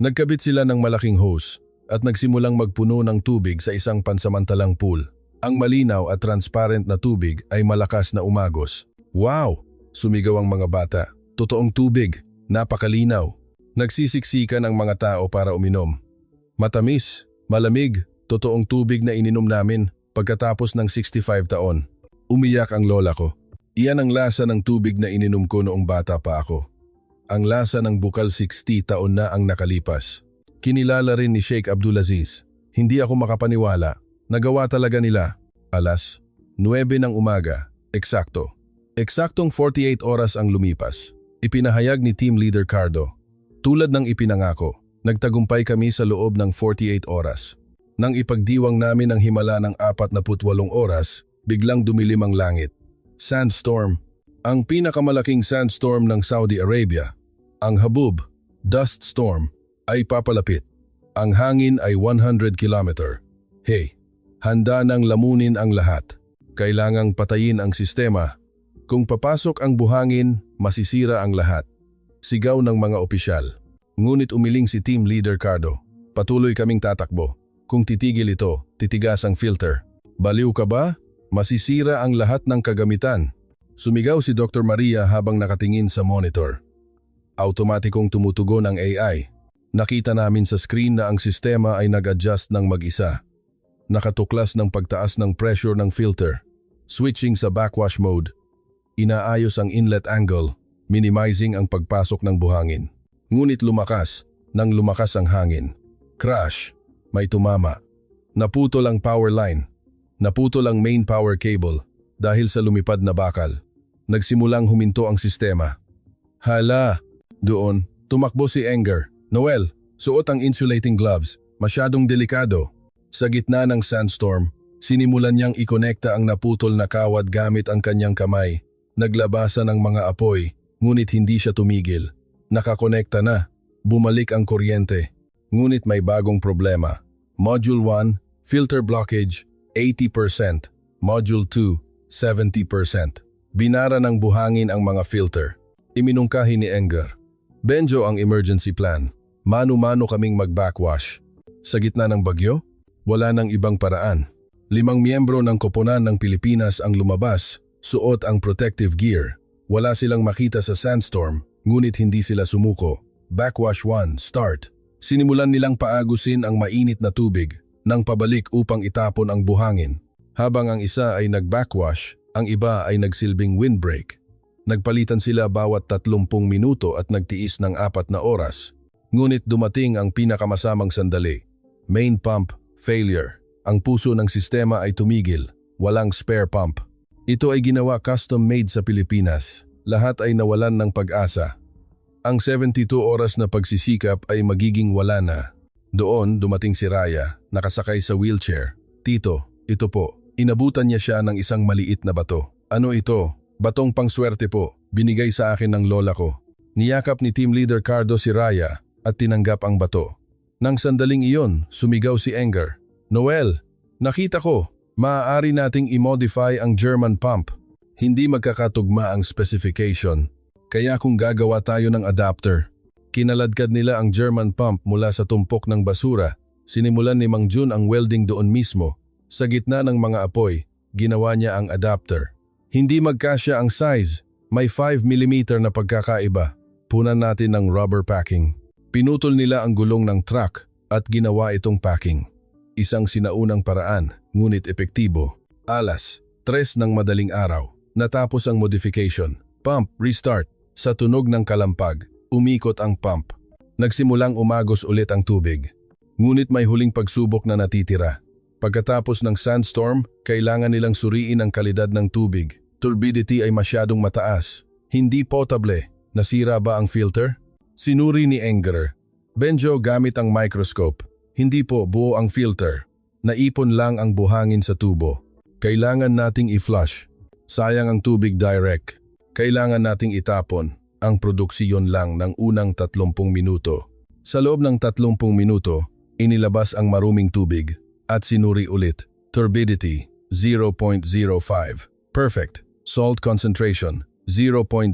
Nagkabit sila ng malaking hose at nagsimulang magpuno ng tubig sa isang pansamantalang pool. Ang malinaw at transparent na tubig ay malakas na umagos. Wow! Sumigaw ang mga bata. Totoong tubig. Napakalinaw. Nagsisiksikan ang mga tao para uminom. Matamis, malamig, totoong tubig na ininom namin pagkatapos ng 65 taon. Umiyak ang lola ko. Iyan ang lasa ng tubig na ininom ko noong bata pa ako. Ang lasa ng bukal 60 taon na ang nakalipas. Kinilala rin ni Sheikh Abdulaziz. Hindi ako makapaniwala. Nagawa talaga nila. 9:00 ng umaga. Eksakto. Eksaktong 48 oras ang lumipas. Ipinahayag ni Team Leader Cardo. Tulad ng ipinangako, nagtagumpay kami sa loob ng 48 oras. Nang ipagdiwang namin ang himala ng 48 oras, biglang dumilim ang langit. Sandstorm. Ang pinakamalaking sandstorm ng Saudi Arabia. Ang Habub, dust storm, ay papalapit. Ang hangin ay 100 kilometer. Hey, handa nang lamunin ang lahat. Kailangang patayin ang sistema. Kung papasok ang buhangin, masisira ang lahat. Sigaw ng mga opisyal. Ngunit umiling si Team Leader Cardo. Patuloy kaming tatakbo. Kung titigil ito, titigas ang filter. Baliw ka ba? Masisira ang lahat ng kagamitan. Sumigaw si Dr. Maria habang nakatingin sa monitor. Automatikong tumutugon ang AI. Nakita namin sa screen na ang sistema ay nag-adjust ng mag-isa. Nakatuklas ng pagtaas ng pressure ng filter. Switching sa backwash mode. Inaayos ang inlet angle, minimizing ang pagpasok ng buhangin. Ngunit lumakas ang hangin. Crash. May tumama. Naputol ang power line. Naputol ang main power cable dahil sa lumipad na bakal. Nagsimulang huminto ang sistema. Hala! Doon, Tumakbo si Enger. Noel, suot ang insulating gloves. Masyadong delikado. Sa gitna ng sandstorm, sinimulan niyang ikonekta ang naputol na kawad gamit ang kanyang kamay. Naglabasan ang mga apoy, ngunit hindi siya tumigil. Nakakonekta na. Bumalik ang kuryente. Ngunit may bagong problema. Module 1, filter blockage, 80%. Module 2, 70%. Binara ng buhangin ang mga filter. Iminungkahi ni Enger. Benjo ang emergency plan. Mano-mano kaming mag-backwash. Sa gitna ng bagyo, wala nang ibang paraan. 5 miyembro ng koponan ng Pilipinas ang lumabas, suot ang protective gear. Wala silang makita sa sandstorm, ngunit hindi sila sumuko. Backwash 1, start. Sinimulan nilang paagusin ang mainit na tubig nang pabalik upang itapon ang buhangin. Habang ang isa ay nag-backwash, ang iba ay nagsilbing windbreak. Nagpalitan sila bawat 30 minuto at nagtiis ng 4 na oras. Ngunit dumating ang pinakamasamang sandali. Main pump, failure. Ang puso ng sistema ay tumigil. Walang spare pump. Ito ay ginawa custom-made sa Pilipinas. Lahat ay nawalan ng pag-asa. Ang 72 oras na pagsisikap ay magiging wala na. Doon dumating si Raya, nakasakay sa wheelchair. Tito, ito po. Inabutan niya siya ng isang maliit na bato. Ano ito? Batong pangswerte po, binigay sa akin ng lola ko. Niyakap ni Team Leader Cardo si Raya at tinanggap ang bato. Nang sandaling iyon, sumigaw si Enger. Noel, nakita ko, maaari nating i-modify ang German pump. Hindi magkakatugma ang specification, kaya kung gagawa tayo ng adapter. Kinaladkad nila ang German pump mula sa tumpok ng basura. Sinimulan ni Mang Jun ang welding doon mismo. Sa gitna ng mga apoy, ginawa niya ang adapter. Hindi magkasya ang size, may 5mm na pagkakaiba. Punan natin ng rubber packing. Pinutol nila ang gulong ng truck at ginawa itong packing. Isang sinaunang paraan, ngunit epektibo. Alas 3 ng madaling araw, natapos ang modification. Pump, restart. Sa tunog ng kalampag, umikot ang pump. Nagsimulang umagos ulit ang tubig. Ngunit may huling pagsubok na natitira. Pagkatapos ng sandstorm, kailangan nilang suriin ang kalidad ng tubig. Turbidity ay masyadong mataas. Hindi potable. Nasira ba ang filter? Sinuri ni Enger. Benjo gamit ang microscope. Hindi po buo ang filter. Naipon lang ang buhangin sa tubo. Kailangan nating i-flush. Sayang ang tubig direct. Kailangan nating itapon ang produksiyon lang ng unang 30 minuto. Sa loob ng 30 minuto, inilabas ang maruming tubig at sinuri ulit. Turbidity, 0.05. Perfect. Salt concentration, 0.01%.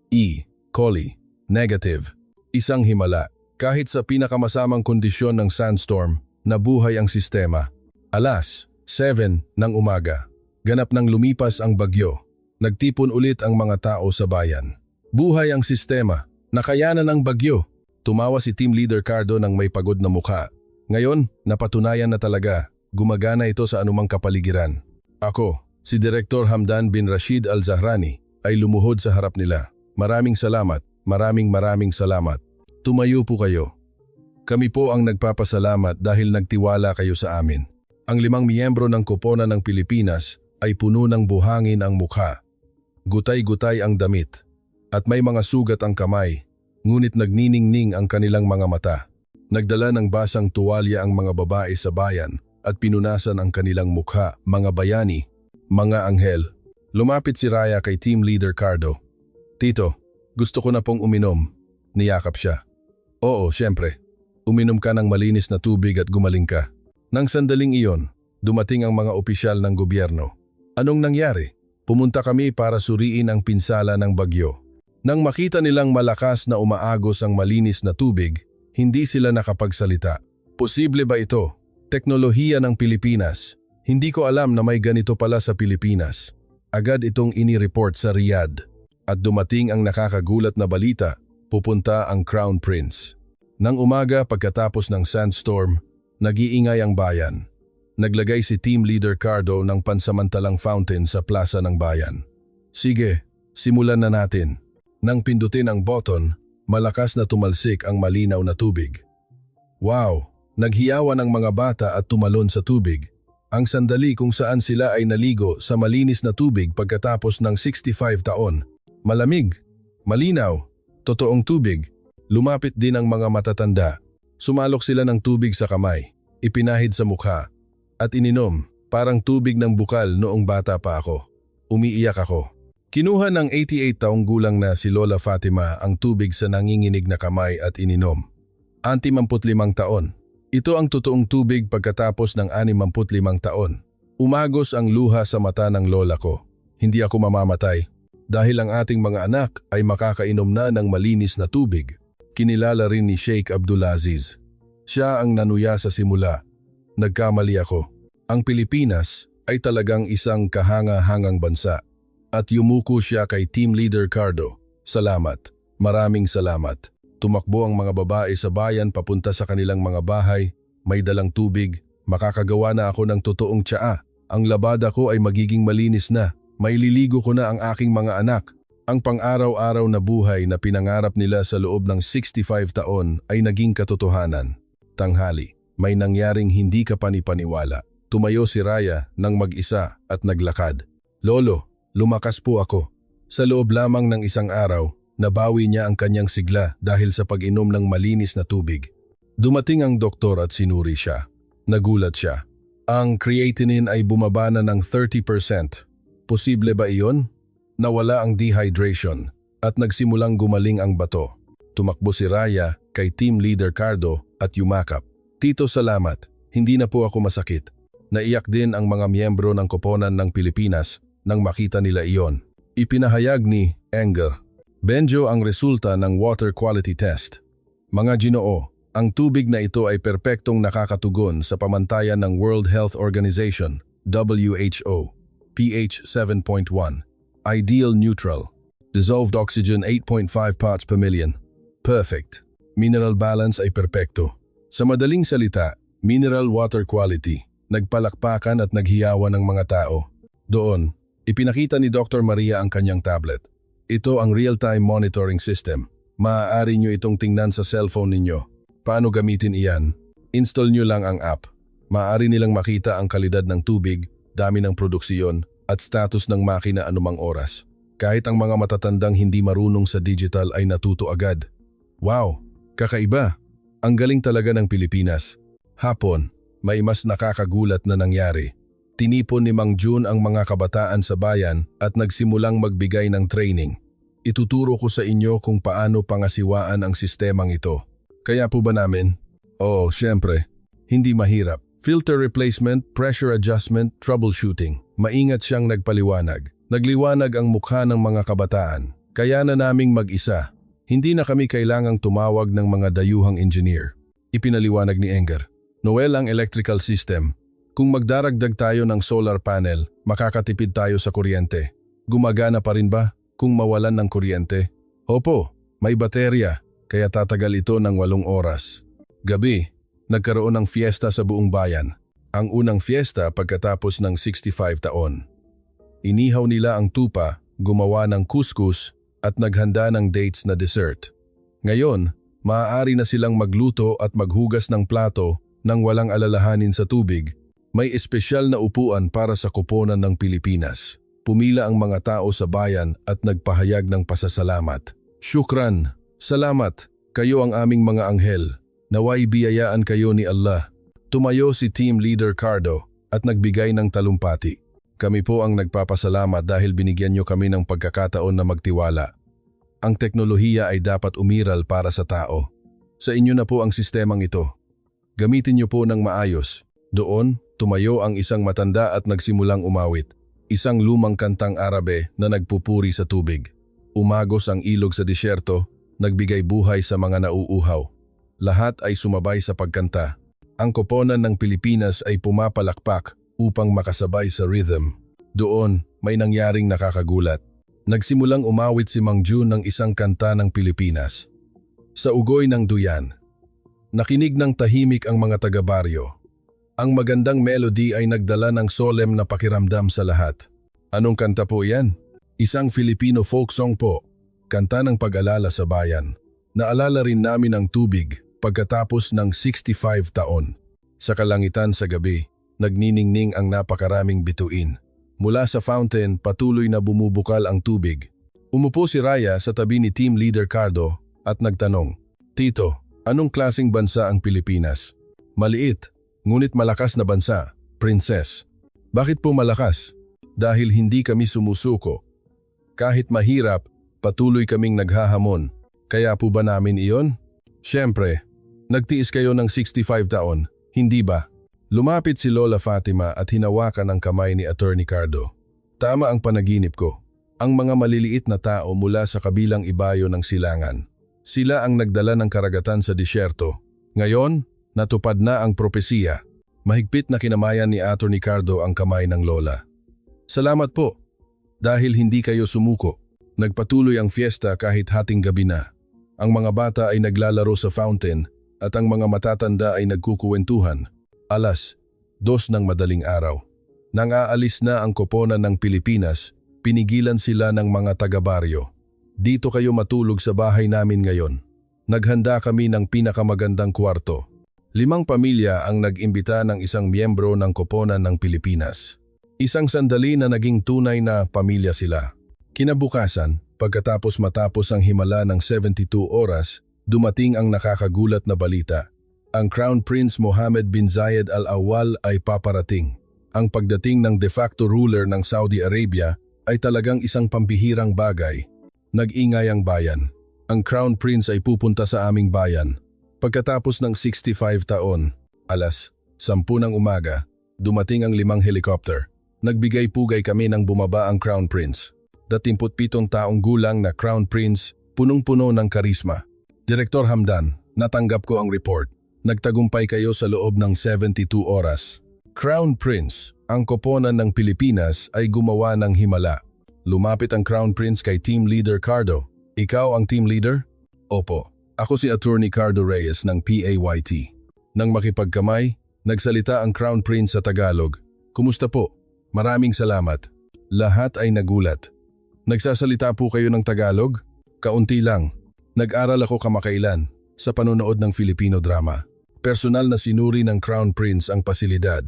E. coli, negative. Isang himala. Kahit sa pinakamasamang kondisyon ng sandstorm, nabuhay ang sistema. Alas 7 ng umaga. Ganap nang lumipas ang bagyo. Nagtipon ulit ang mga tao sa bayan. Buhay ang sistema. Nakayanan ang bagyo. Tumawa si Team Leader Cardo ng may pagod na mukha. Ngayon, napatunayan na talaga. Gumagana ito sa anumang kapaligiran. Ako, si Direktor Hamdan bin Rashid Al-Zahrani, ay lumuhod sa harap nila. Maraming salamat. Maraming salamat. Tumayo po kayo. Kami po ang nagpapasalamat dahil nagtiwala kayo sa amin. Ang 5 miyembro ng koponan ng Pilipinas ay puno ng buhangin ang mukha. Gutay-gutay ang damit. At may mga sugat ang kamay, ngunit nagniningning ang kanilang mga mata. Nagdala ng basang tuwalya ang mga babae sa bayan at pinunasan ang kanilang mukha, mga bayani, mga anghel. Lumapit si Raya kay Team Leader Cardo. Tito, gusto ko na pong uminom. Niyakap siya. Oo, syempre. Uminom ka ng malinis na tubig at gumaling ka. Nang sandaling iyon, dumating ang mga opisyal ng gobyerno. Anong nangyari? Pumunta kami para suriin ang pinsala ng bagyo. Nang makita nilang malakas na umaagos ang malinis na tubig, hindi sila nakapagsalita. Posible ba ito? Teknolohiya ng Pilipinas. Hindi ko alam na may ganito pala sa Pilipinas. Agad itong inireport sa Riyadh. At dumating ang nakakagulat na balita, pupunta ang Crown Prince. Nang umaga pagkatapos ng sandstorm, nag-iingay ang bayan. Naglagay si Team Leader Cardo ng pansamantalang fountain sa plaza ng bayan. Sige, simulan na natin. Nang pindutin ang button, malakas na tumalsik ang malinaw na tubig. Wow! Naghiyawan ang mga bata at tumalon sa tubig. Ang sandali kung saan sila ay naligo sa malinis na tubig pagkatapos ng 65 taon. Malamig, malinaw, Totoong tubig. Lumapit din ang mga matatanda. Sumalok sila ng tubig sa kamay, ipinahid sa mukha, at ininom, parang tubig ng bukal noong bata pa ako. Umiiyak ako. Kinuha ng 88 taong gulang na si Lola Fatima ang tubig sa nanginginig na kamay at ininom. 65 taon. Ito ang totoong tubig pagkatapos ng 65 taon. Umagos ang luha sa mata ng lola ko. Hindi ako mamamatay dahil ang ating mga anak ay makakainom na ng malinis na tubig. Kinilala rin ni Sheikh Abdulaziz. Siya ang nanuya sa simula. Nagkamali ako. Ang Pilipinas ay talagang isang kahanga-hangang bansa. At yumuko siya kay Team Leader Cardo. Salamat. Maraming salamat. Tumakbo ang mga babae sa bayan papunta sa kanilang mga bahay. May dalang tubig. Makakagawa na ako ng totoong tsaa. Ang labada ko ay magiging malinis na. Maililigo ko na ang aking mga anak. Ang pang-araw-araw na buhay na pinangarap nila sa loob ng 65 taon ay naging katotohanan. Tanghali, may nangyaring hindi ka panipaniwala. Tumayo si Raya nang mag-isa at naglakad. Lolo, lumakas po ako. Sa loob lamang ng isang araw, nabawi niya ang kanyang sigla dahil sa pag-inom ng malinis na tubig. Dumating ang doktor at sinuri siya. Nagulat siya. Ang creatinine ay bumaba na ng 30%. Posible ba iyon? Nawala ang dehydration at nagsimulang gumaling ang bato. Tumakbo si Raya kay Team Leader Cardo at yumakap. Tito, salamat. Hindi na po ako masakit. Naiyak din ang mga miyembro ng koponan ng Pilipinas nang makita nila iyon. Ipinahayag ni Enger. Benjo ang resulta ng water quality test. Mga Ginoo, ang tubig na ito ay perpektong nakakatugon sa pamantayan ng World Health Organization, WHO, pH 7.1. Ideal neutral. Dissolved oxygen 8.5 parts per million. Perfect. Mineral balance ay perpekto. Sa madaling salita, mineral water quality. Nagpalakpakan at naghiyawan ng mga tao. Doon, ipinakita ni Dr. Maria ang kanyang tablet. Ito ang real-time monitoring system. Maaari nyo itong tingnan sa cellphone ninyo. Paano gamitin iyan? Install nyo lang ang app. Maaari nilang makita ang kalidad ng tubig, dami ng produksiyon, at status ng makina anumang oras. Kahit ang mga matatandang hindi marunong sa digital ay natuto agad. Wow! Kakaiba! Ang galing talaga ng Pilipinas. Hapon, may mas nakakagulat na nangyari. Tinipon ni Mang Jun ang mga kabataan sa bayan at nagsimulang magbigay ng training. Ituturo ko sa inyo kung paano pangasiwaan ang sistemang ito. Kaya po ba namin? Oo, syempre. Hindi mahirap. Filter replacement, pressure adjustment, troubleshooting. Maingat siyang nagpaliwanag. Nagliwanag ang mukha ng mga kabataan. Kaya na naming mag-isa. Hindi na kami kailangang tumawag ng mga dayuhang engineer. Ipinaliwanag ni Enger. Noel, ang electrical system. Kung magdaragdag tayo ng solar panel, makakatipid tayo sa kuryente. Gumagana pa rin ba kung mawalan ng kuryente? Opo, may baterya, kaya tatagal ito ng 8 oras. Gabi, nagkaroon ng fiesta sa buong bayan. Ang unang fiesta pagkatapos ng 65 taon. Inihaw nila ang tupa, gumawa ng couscous at naghanda ng dates na dessert. Ngayon, maaari na silang magluto at maghugas ng plato nang walang alalahanin sa tubig. May espesyal na upuan para sa koponan ng Pilipinas. Pumila ang mga tao sa bayan at nagpahayag ng pasasalamat. Shukran, salamat, kayo ang aming mga anghel. Naway biyayaan kayo ni Allah. Tumayo si Team Leader Cardo at nagbigay ng talumpati. Kami po ang nagpapasalamat dahil binigyan nyo kami ng pagkakataon na magtiwala. Ang teknolohiya ay dapat umiral para sa tao. Sa inyo na po ang sistemang ito. Gamitin nyo po ng maayos. Doon, tumayo ang isang matanda at nagsimulang umawit. Isang lumang kantang Arabe na nagpupuri sa tubig. Umagos ang ilog sa disyerto, nagbigay buhay sa mga nauuhaw. Lahat ay sumabay sa pagkanta. Ang koponan ng Pilipinas ay pumapalakpak upang makasabay sa rhythm. Doon, may nangyaring nakakagulat. Nagsimulang umawit si Mang Jun ng isang kanta ng Pilipinas. Sa ugoy ng duyan. Nakinig ng tahimik ang mga taga-baryo. Ang magandang melody ay nagdala ng solemn na pakiramdam sa lahat. Anong kanta po yan? Isang Filipino folk song po. Kanta ng pag-alala sa bayan. Naalala rin namin ang tubig pagkatapos ng 65 taon. Sa kalangitan sa gabi, nagniningning ang napakaraming bituin. Mula sa fountain, patuloy na bumubukal ang tubig. Umupo si Raya sa tabi ni Team Leader Cardo at nagtanong, "Tito, anong klaseng bansa ang Pilipinas?" "Maliit, ngunit malakas na bansa, Princess." "Bakit po malakas?" "Dahil hindi kami sumusuko. Kahit mahirap, patuloy kaming naghahamon. Kaya po ba namin iyon?" "Siyempre, nagtiis kayo ng 65 taon, hindi ba?" Lumapit si Lola Fatima at hinawakan ang kamay ni Attorney Cardo. "Tama ang panaginip ko. Ang mga maliliit na tao mula sa kabilang ibayo ng silangan. Sila ang nagdala ng karagatan sa disyerto. Ngayon, natupad na ang propesiya." Mahigpit na kinamayan ni Attorney Cardo ang kamay ng Lola. "Salamat po. Dahil hindi kayo sumuko. Nagpatuloy ang fiesta kahit hating gabi na. Ang mga bata ay naglalaro sa fountain at ang mga matatanda ay nagkukuwentuhan. 2:00 ng madaling araw. Nang aalis na ang koponan ng Pilipinas, pinigilan sila ng mga taga-baryo. "Dito kayo matulog sa bahay namin ngayon." Naghanda kami ng pinakamagandang kwarto. 5 pamilya ang nag-imbita ng isang miyembro ng koponan ng Pilipinas. Isang sandali na naging tunay na pamilya sila. Kinabukasan, pagkatapos matapos ang himala ng 72 oras, dumating ang nakakagulat na balita. Ang Crown Prince Mohammed bin Zayed Al Awal ay paparating. Ang pagdating ng de facto ruler ng Saudi Arabia ay talagang isang pambihirang bagay. Nag-ingay ang bayan. Ang Crown Prince ay pupunta sa aming bayan. Pagkatapos ng 65 taon, 10:00 ng umaga, dumating ang 5 helicopter. Nagbigay-pugay kami nang bumaba ang Crown Prince. 27 taong gulang na Crown Prince, punong-puno ng karisma. "Direktor Hamdan, natanggap ko ang report. Nagtagumpay kayo sa loob ng 72 oras. Crown Prince, ang koponan ng Pilipinas ay gumawa ng himala." Lumapit ang Crown Prince kay Team Leader Cardo. "Ikaw ang team leader?" "Opo. Ako si Attorney Cardo Reyes ng PAYT." Nang makipagkamay, nagsalita ang Crown Prince sa Tagalog. "Kumusta po? Maraming salamat." Lahat ay nagulat. "Nagsasalita po kayo ng Tagalog?" "Kaunti lang. Nag-aral ako kamakailan sa panonood ng Filipino drama." Personal na sinuri ng Crown Prince ang pasilidad.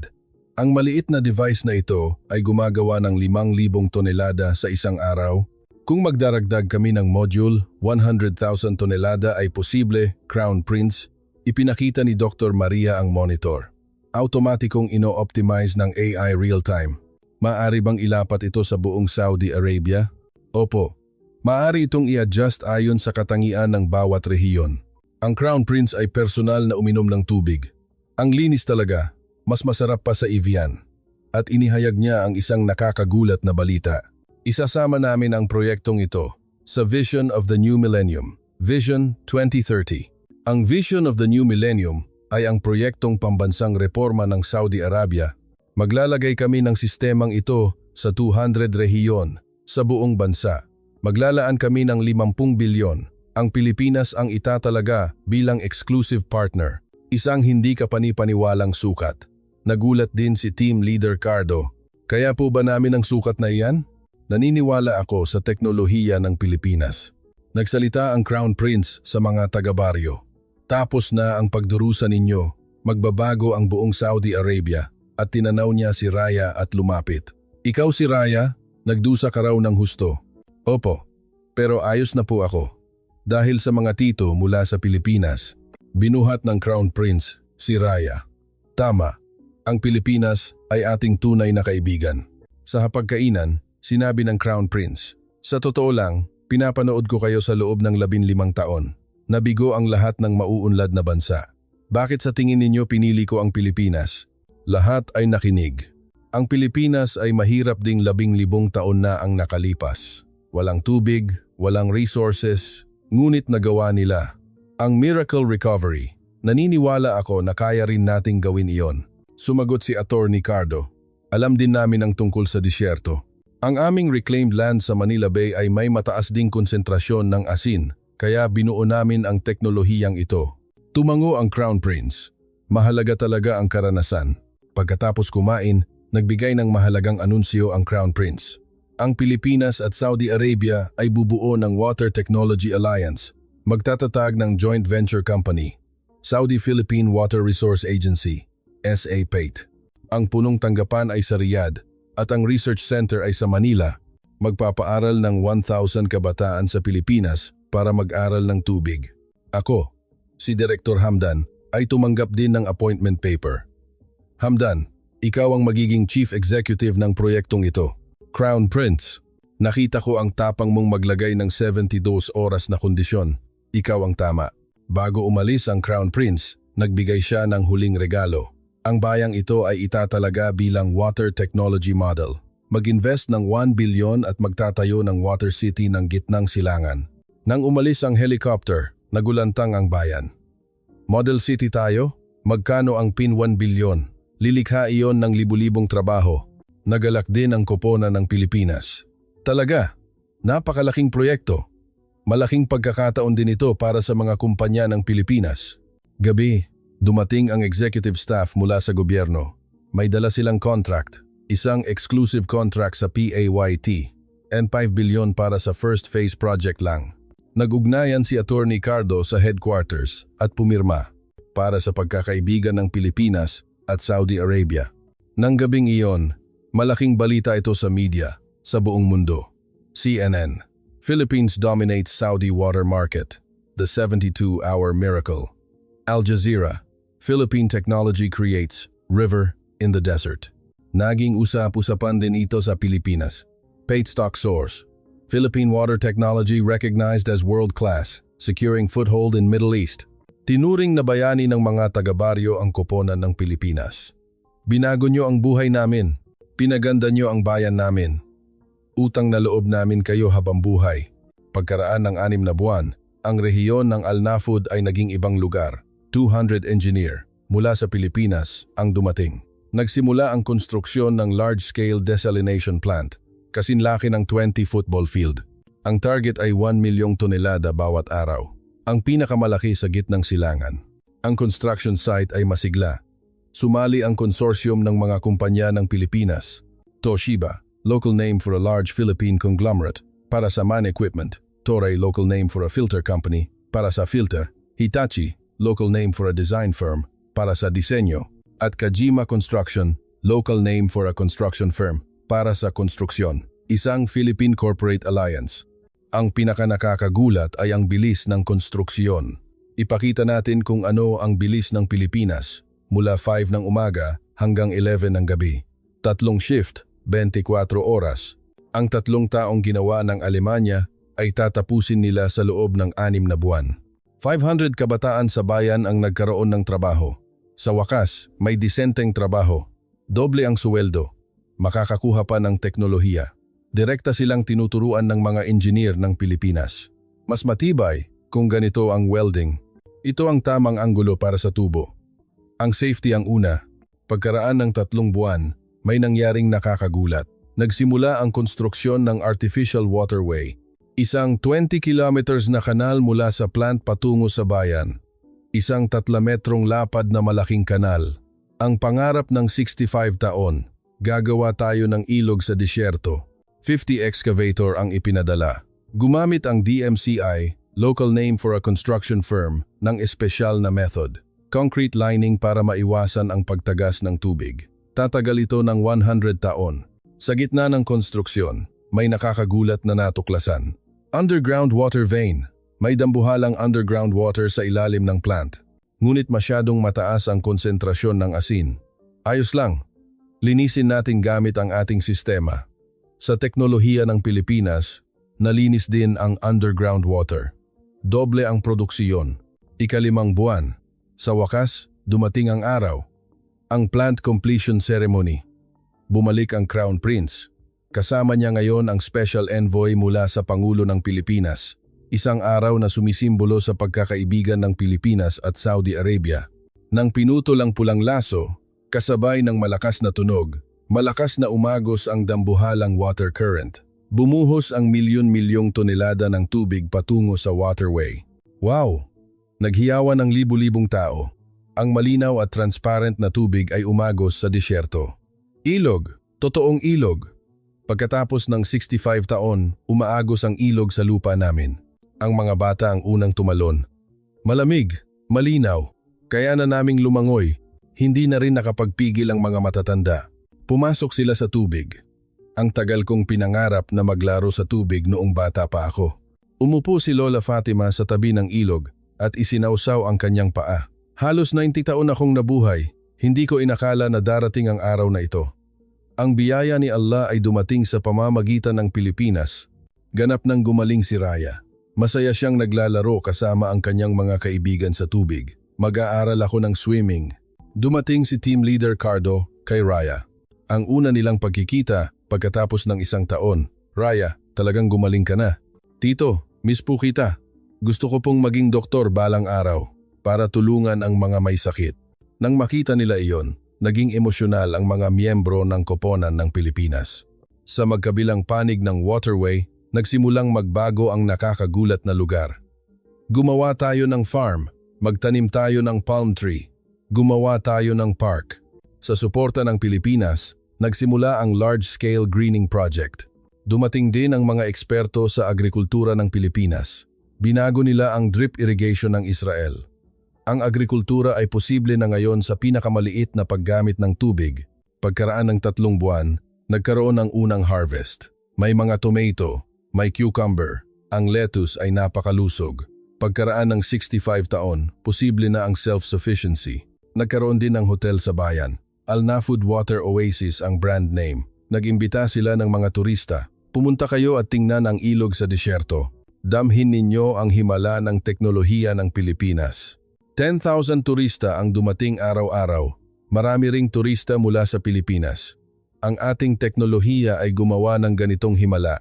Ang maliit na device na ito ay gumagawa ng 5,000 tonelada sa isang araw. Kung magdaragdag kami ng module, 100,000 tonelada ay posible, Crown Prince. Ipinakita ni Dr. Maria ang monitor. Automatikong ino-optimize ng AI real-time. "Maaari bang ilapat ito sa buong Saudi Arabia?" "Opo. Maaari itong i-adjust ayon sa katangian ng bawat rehiyon." Ang Crown Prince ay personal na uminom ng tubig. Ang linis talaga, mas masarap pa sa Evian. At inihayag niya ang isang nakakagulat na balita. "Isasama namin ang proyektong ito sa Vision of the New Millennium, Vision 2030. Ang Vision of the New Millennium ay ang proyektong pambansang reforma ng Saudi Arabia. Maglalagay kami ng sistemang ito sa 200 rehiyon sa buong bansa. Maglalaan kami ng 50 bilyon. Ang Pilipinas ang itatalaga bilang exclusive partner. Isang hindi kapani-paniwalang sukat." Nagulat din si Team Leader Cardo. "Kaya po ba namin ang sukat na iyan?" "Naniniwala ako sa teknolohiya ng Pilipinas." Nagsalita ang Crown Prince sa mga taga-baryo. "Tapos na ang pagdurusa ninyo. Magbabago ang buong Saudi Arabia." At tinanaw niya si Raya at lumapit. "Ikaw si Raya, nagdusa ka raw ng husto." "Opo, pero ayos na po ako." Dahil sa mga tito mula sa Pilipinas, binuhat ng Crown Prince si Raya. "Tama, ang Pilipinas ay ating tunay na kaibigan." Sa hapagkainan, sinabi ng Crown Prince, "Sa totoo lang, pinapanood ko kayo sa loob ng 15 taon. Nabigo ang lahat ng mauunlad na bansa. Bakit sa tingin ninyo pinili ko ang Pilipinas?" Lahat ay nakinig. Ang Pilipinas ay mahirap ding 15 taon na ang nakalipas. Walang tubig, walang resources, ngunit nagawa nila ang miracle recovery. "Naniniwala ako na kaya rin nating gawin iyon." Sumagot si Attorney Cardo. "Alam din namin ang tungkol sa disyerto. Ang aming reclaimed land sa Manila Bay ay may mataas ding konsentrasyon ng asin, kaya binuo namin ang teknolohiyang ito." Tumango ang Crown Prince. Mahalaga talaga ang karanasan. Pagkatapos kumain, nagbigay ng mahalagang anunsyo ang Crown Prince. Ang Pilipinas at Saudi Arabia ay bubuo ng Water Technology Alliance. Magtatatag ng joint venture company, Saudi-Philippine Water Resource Agency, SAPAT. Ang punong tanggapan ay sa Riyadh at ang research center ay sa Manila. Magpapaaral ng 1,000 kabataan sa Pilipinas para mag-aral ng tubig. Ako, si Director Hamdan, ay tumanggap din ng appointment paper. Hamdan, ikaw ang magiging Chief Executive ng proyektong ito. Crown Prince, nakita ko ang tapang mong maglagay ng 72 oras na kondisyon. Ikaw ang tama. Bago umalis ang Crown Prince, nagbigay siya ng huling regalo. Ang bayang ito ay itatalaga bilang Water Technology Model. Mag-invest ng 1 billion at magtatayo ng Water City ng gitnang silangan. Nang umalis ang helicopter, nagulantang ang bayan. Model City tayo? Magkano ang PIN 1 billion? Lilikha iyon ng libu-libong trabaho. Nagalak din ang koponan ng Pilipinas. Talaga, napakalaking proyekto. Malaking pagkakataon din ito para sa mga kumpanya ng Pilipinas. Gabi, dumating ang executive staff mula sa gobyerno. May dala silang contract. Isang exclusive contract sa PAYT and 5 billion para sa first phase project lang. Nag-ugnayan si Attorney Cardo sa headquarters at pumirma para sa pagkakaibigan ng Pilipinas at Saudi Arabia. Nang gabing iyon, malaking balita ito sa media sa buong mundo. CNN, Philippines dominates Saudi water market, the 72-hour miracle. Al Jazeera, Philippine technology creates river in the desert. Naging usap-usapan din ito sa Pilipinas. Patestock source. Philippine water technology recognized as world-class, securing foothold in Middle East. Tinuring na bayani ng mga taga-baryo ang koponan ng Pilipinas. Binago nyo ang buhay namin. Pinaganda nyo ang bayan namin. Utang na loob namin kayo habang buhay. Pagkaraan ng 6 na buwan, ang rehiyon ng Al Nafud ay naging ibang lugar. 200 engineer mula sa Pilipinas ang dumating. Nagsimula ang konstruksyon ng large-scale desalination plant, kasinlaki ng 20 football field. Ang target ay 1 milyong tonelada bawat araw, ang pinakamalaki sa gitnang silangan. Ang construction site ay masigla. Sumali ang konsorsyum ng mga kumpanya ng Pilipinas. Toshiba, local name for a large Philippine conglomerate, para sa man equipment. Toray, local name for a filter company, para sa filter. Hitachi, local name for a design firm, para sa disenyo. At Kajima Construction, local name for a construction firm, para sa konstruksyon. Isang Philippine Corporate Alliance. Ang pinakanakakagulat ay ang bilis ng konstruksyon. Ipakita natin kung ano ang bilis ng Pilipinas mula 5 ng umaga hanggang 11 ng gabi. 3 shift, 24 oras. Ang 3 taong ginawa ng Alemanya ay tatapusin nila sa loob ng 6 na buwan. 500 kabataan sa bayan ang nagkaroon ng trabaho. Sa wakas, may disenteng trabaho. Doble ang suweldo. Makakakuha pa ng teknolohiya. Direkta silang tinuturuan ng mga engineer ng Pilipinas. Mas matibay kung ganito ang welding. Ito ang tamang anggulo para sa tubo. Ang safety ang una. Pagkaraan ng 3 buwan, may nangyaring nakakagulat. Nagsimula ang konstruksyon ng artificial waterway. Isang 20 kilometers na kanal mula sa plant patungo sa bayan. Isang 3 metrong lapad na malaking kanal. Ang pangarap ng 65 taon, gagawa tayo ng ilog sa disyerto. 50 excavator ang ipinadala. Gumamit ang DMCI, local name for a construction firm, ng espesyal na method. Concrete lining para maiwasan ang pagtagas ng tubig. Tatagal ito ng 100 taon. Sa gitna ng konstruksyon, may nakakagulat na natuklasan. Underground water vein. May dambuhalang underground water sa ilalim ng plant. Ngunit masyadong mataas ang konsentrasyon ng asin. Ayos lang. Linisin natin gamit ang ating sistema. Sa teknolohiya ng Pilipinas, nalinis din ang underground water. Doble ang produksiyon. 5 buwan. Sa wakas, dumating ang araw. Ang plant completion ceremony. Bumalik ang Crown Prince. Kasama niya ngayon ang special envoy mula sa Pangulo ng Pilipinas. Isang araw na sumisimbolo sa pagkakaibigan ng Pilipinas at Saudi Arabia. Nang pinutol ang pulang laso, kasabay ng malakas na tunog, malakas na umagos ang dambuhalang water current. Bumuhos ang milyon-milyong tonelada ng tubig patungo sa waterway. Wow! Naghiyawan ang libu-libong tao. Ang malinaw at transparent na tubig ay umagos sa disyerto. Ilog, totoong ilog. Pagkatapos ng 65 taon, umaagos ang ilog sa lupa namin. Ang mga bata ang unang tumalon. Malamig, malinaw, kaya na naming lumangoy. Hindi na rin nakapagpigil ang mga matatanda. Pumasok sila sa tubig. Ang tagal kong pinangarap na maglaro sa tubig noong bata pa ako. Umupo si Lola Fatima sa tabi ng ilog at isinawsaw ang kanyang paa. Halos 90 taon akong nabuhay, hindi ko inakala na darating ang araw na ito. Ang biyaya ni Allah ay dumating sa pamamagitan ng Pilipinas. Ganap nang gumaling si Raya. Masaya siyang naglalaro kasama ang kanyang mga kaibigan sa tubig. Mag-aaral ako ng swimming. Dumating si Team Leader Cardo kay Raya. Ang una nilang pagkikita pagkatapos ng isang taon. Raya, talagang gumaling ka na. Tito, miss po kita. Gusto ko pong maging doktor balang araw para tulungan ang mga may sakit. Nang makita nila iyon, naging emosyonal ang mga miyembro ng koponan ng Pilipinas. Sa magkabilang panig ng waterway, nagsimulang magbago ang nakakagulat na lugar. Gumawa tayo ng farm, magtanim tayo ng palm tree, gumawa tayo ng park. Sa suporta ng Pilipinas, nagsimula ang large-scale greening project. Dumating din ang mga eksperto sa agrikultura ng Pilipinas. Binago nila ang drip irrigation ng Israel. Ang agrikultura ay posible na ngayon sa pinakamaliit na paggamit ng tubig. Pagkaraan ng 3 buwan, nagkaroon ng unang harvest. May mga tomato, may cucumber. Ang lettuce ay napakalusog. Pagkaraan ng 65 taon, posible na ang self-sufficiency. Nagkaroon din ng hotel sa bayan. Al Nafud Water Oasis ang brand name. Nag-imbita sila ng mga turista. Pumunta kayo at tingnan ang ilog sa disyerto. Damhin ninyo ang himala ng teknolohiya ng Pilipinas. 10,000 turista ang dumating araw-araw. Marami ring turista mula sa Pilipinas. Ang ating teknolohiya ay gumawa ng ganitong himala.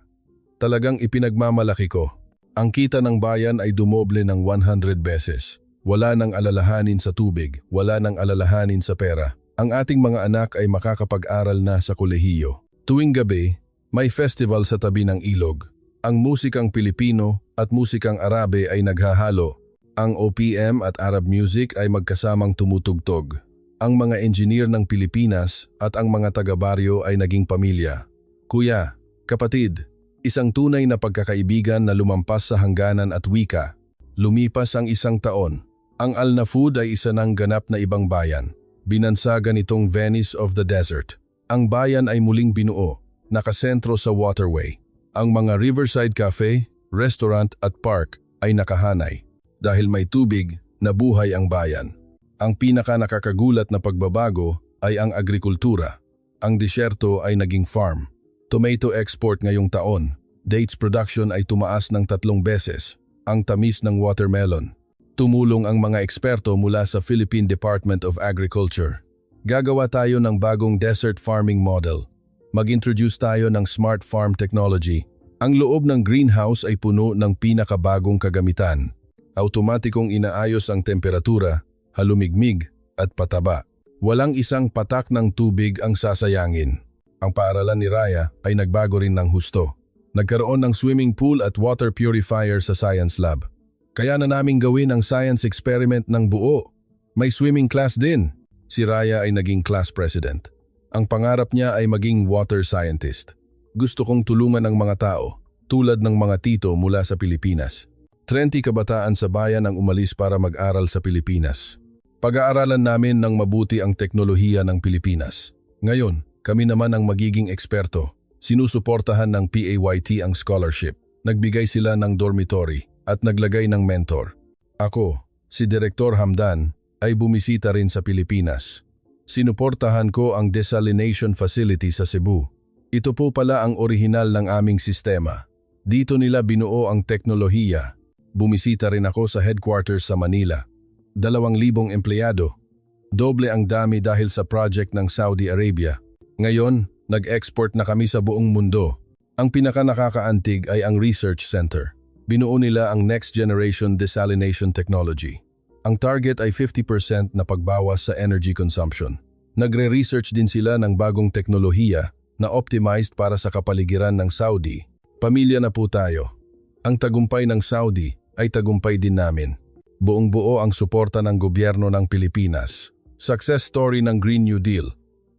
Talagang ipinagmamalaki ko. Ang kita ng bayan ay dumoble ng 100 beses. Wala nang alalahanin sa tubig, wala nang alalahanin sa pera. Ang ating mga anak ay makakapag-aral na sa kolehiyo. Tuwing gabi, may festival sa tabi ng ilog. Ang musikang Pilipino at musikang Arabe ay naghahalo. Ang OPM at Arab music ay magkasamang tumutugtog. Ang mga engineer ng Pilipinas at ang mga taga-baryo ay naging pamilya. Kuya, kapatid, isang tunay na pagkakaibigan na lumampas sa hangganan at wika. Lumipas ang 1 taon. Ang Al Nafud ay isa ng ganap na ibang bayan. Binansagan itong Venice of the Desert. Ang bayan ay muling binuo, nakasentro sa waterway. Ang mga riverside cafe, restaurant at park ay nakahanay. Dahil may tubig, nabuhay ang bayan. Ang pinaka-nakakagulat na pagbabago ay ang agrikultura. Ang disyerto ay naging farm. Tomato export ngayong taon. Dates production ay tumaas ng 3 beses. Ang tamis ng watermelon. Tumulong ang mga eksperto mula sa Philippine Department of Agriculture. Gagawa tayo ng bagong desert farming model. Mag-introduce tayo ng smart farm technology. Ang loob ng greenhouse ay puno ng pinakabagong kagamitan. Automatikong inaayos ang temperatura, halumigmig at pataba. Walang isang patak ng tubig ang sasayangin. Ang paaralan ni Raya ay nagbago rin ng husto. Nagkaroon ng swimming pool at water purifier sa science lab. Kaya na naming gawin ang science experiment ng buo. May swimming class din. Si Raya ay naging class president. Ang pangarap niya ay maging water scientist. Gusto kong tulungan ang mga tao, tulad ng mga tito mula sa Pilipinas. 30 kabataan sa bayan ang umalis para mag-aral sa Pilipinas. Pag-aaralan namin ng mabuti ang teknolohiya ng Pilipinas. Ngayon, kami naman ang magiging eksperto. Sinusuportahan ng PAYT ang scholarship. Nagbigay sila ng dormitory at naglagay ng mentor. Ako, si Direktor Hamdan, ay bumisita rin sa Pilipinas. Sinuportahan ko ang desalination facility sa Cebu. Ito po pala ang orihinal ng aming sistema. Dito nila binuo ang teknolohiya. Bumisita rin ako sa headquarters sa Manila. 2,000 empleyado. Doble ang dami dahil sa project ng Saudi Arabia. Ngayon, nag-export na kami sa buong mundo. Ang pinaka-nakakaantig ay ang research center. Binuo nila ang next generation desalination technology. Ang target ay 50% na pagbawas sa energy consumption. Nagre-research din sila ng bagong teknolohiya na optimized para sa kapaligiran ng Saudi. Pamilya na po tayo. Ang tagumpay ng Saudi ay tagumpay din namin. Buong-buo ang suporta ng gobyerno ng Pilipinas. Success story ng Green New Deal.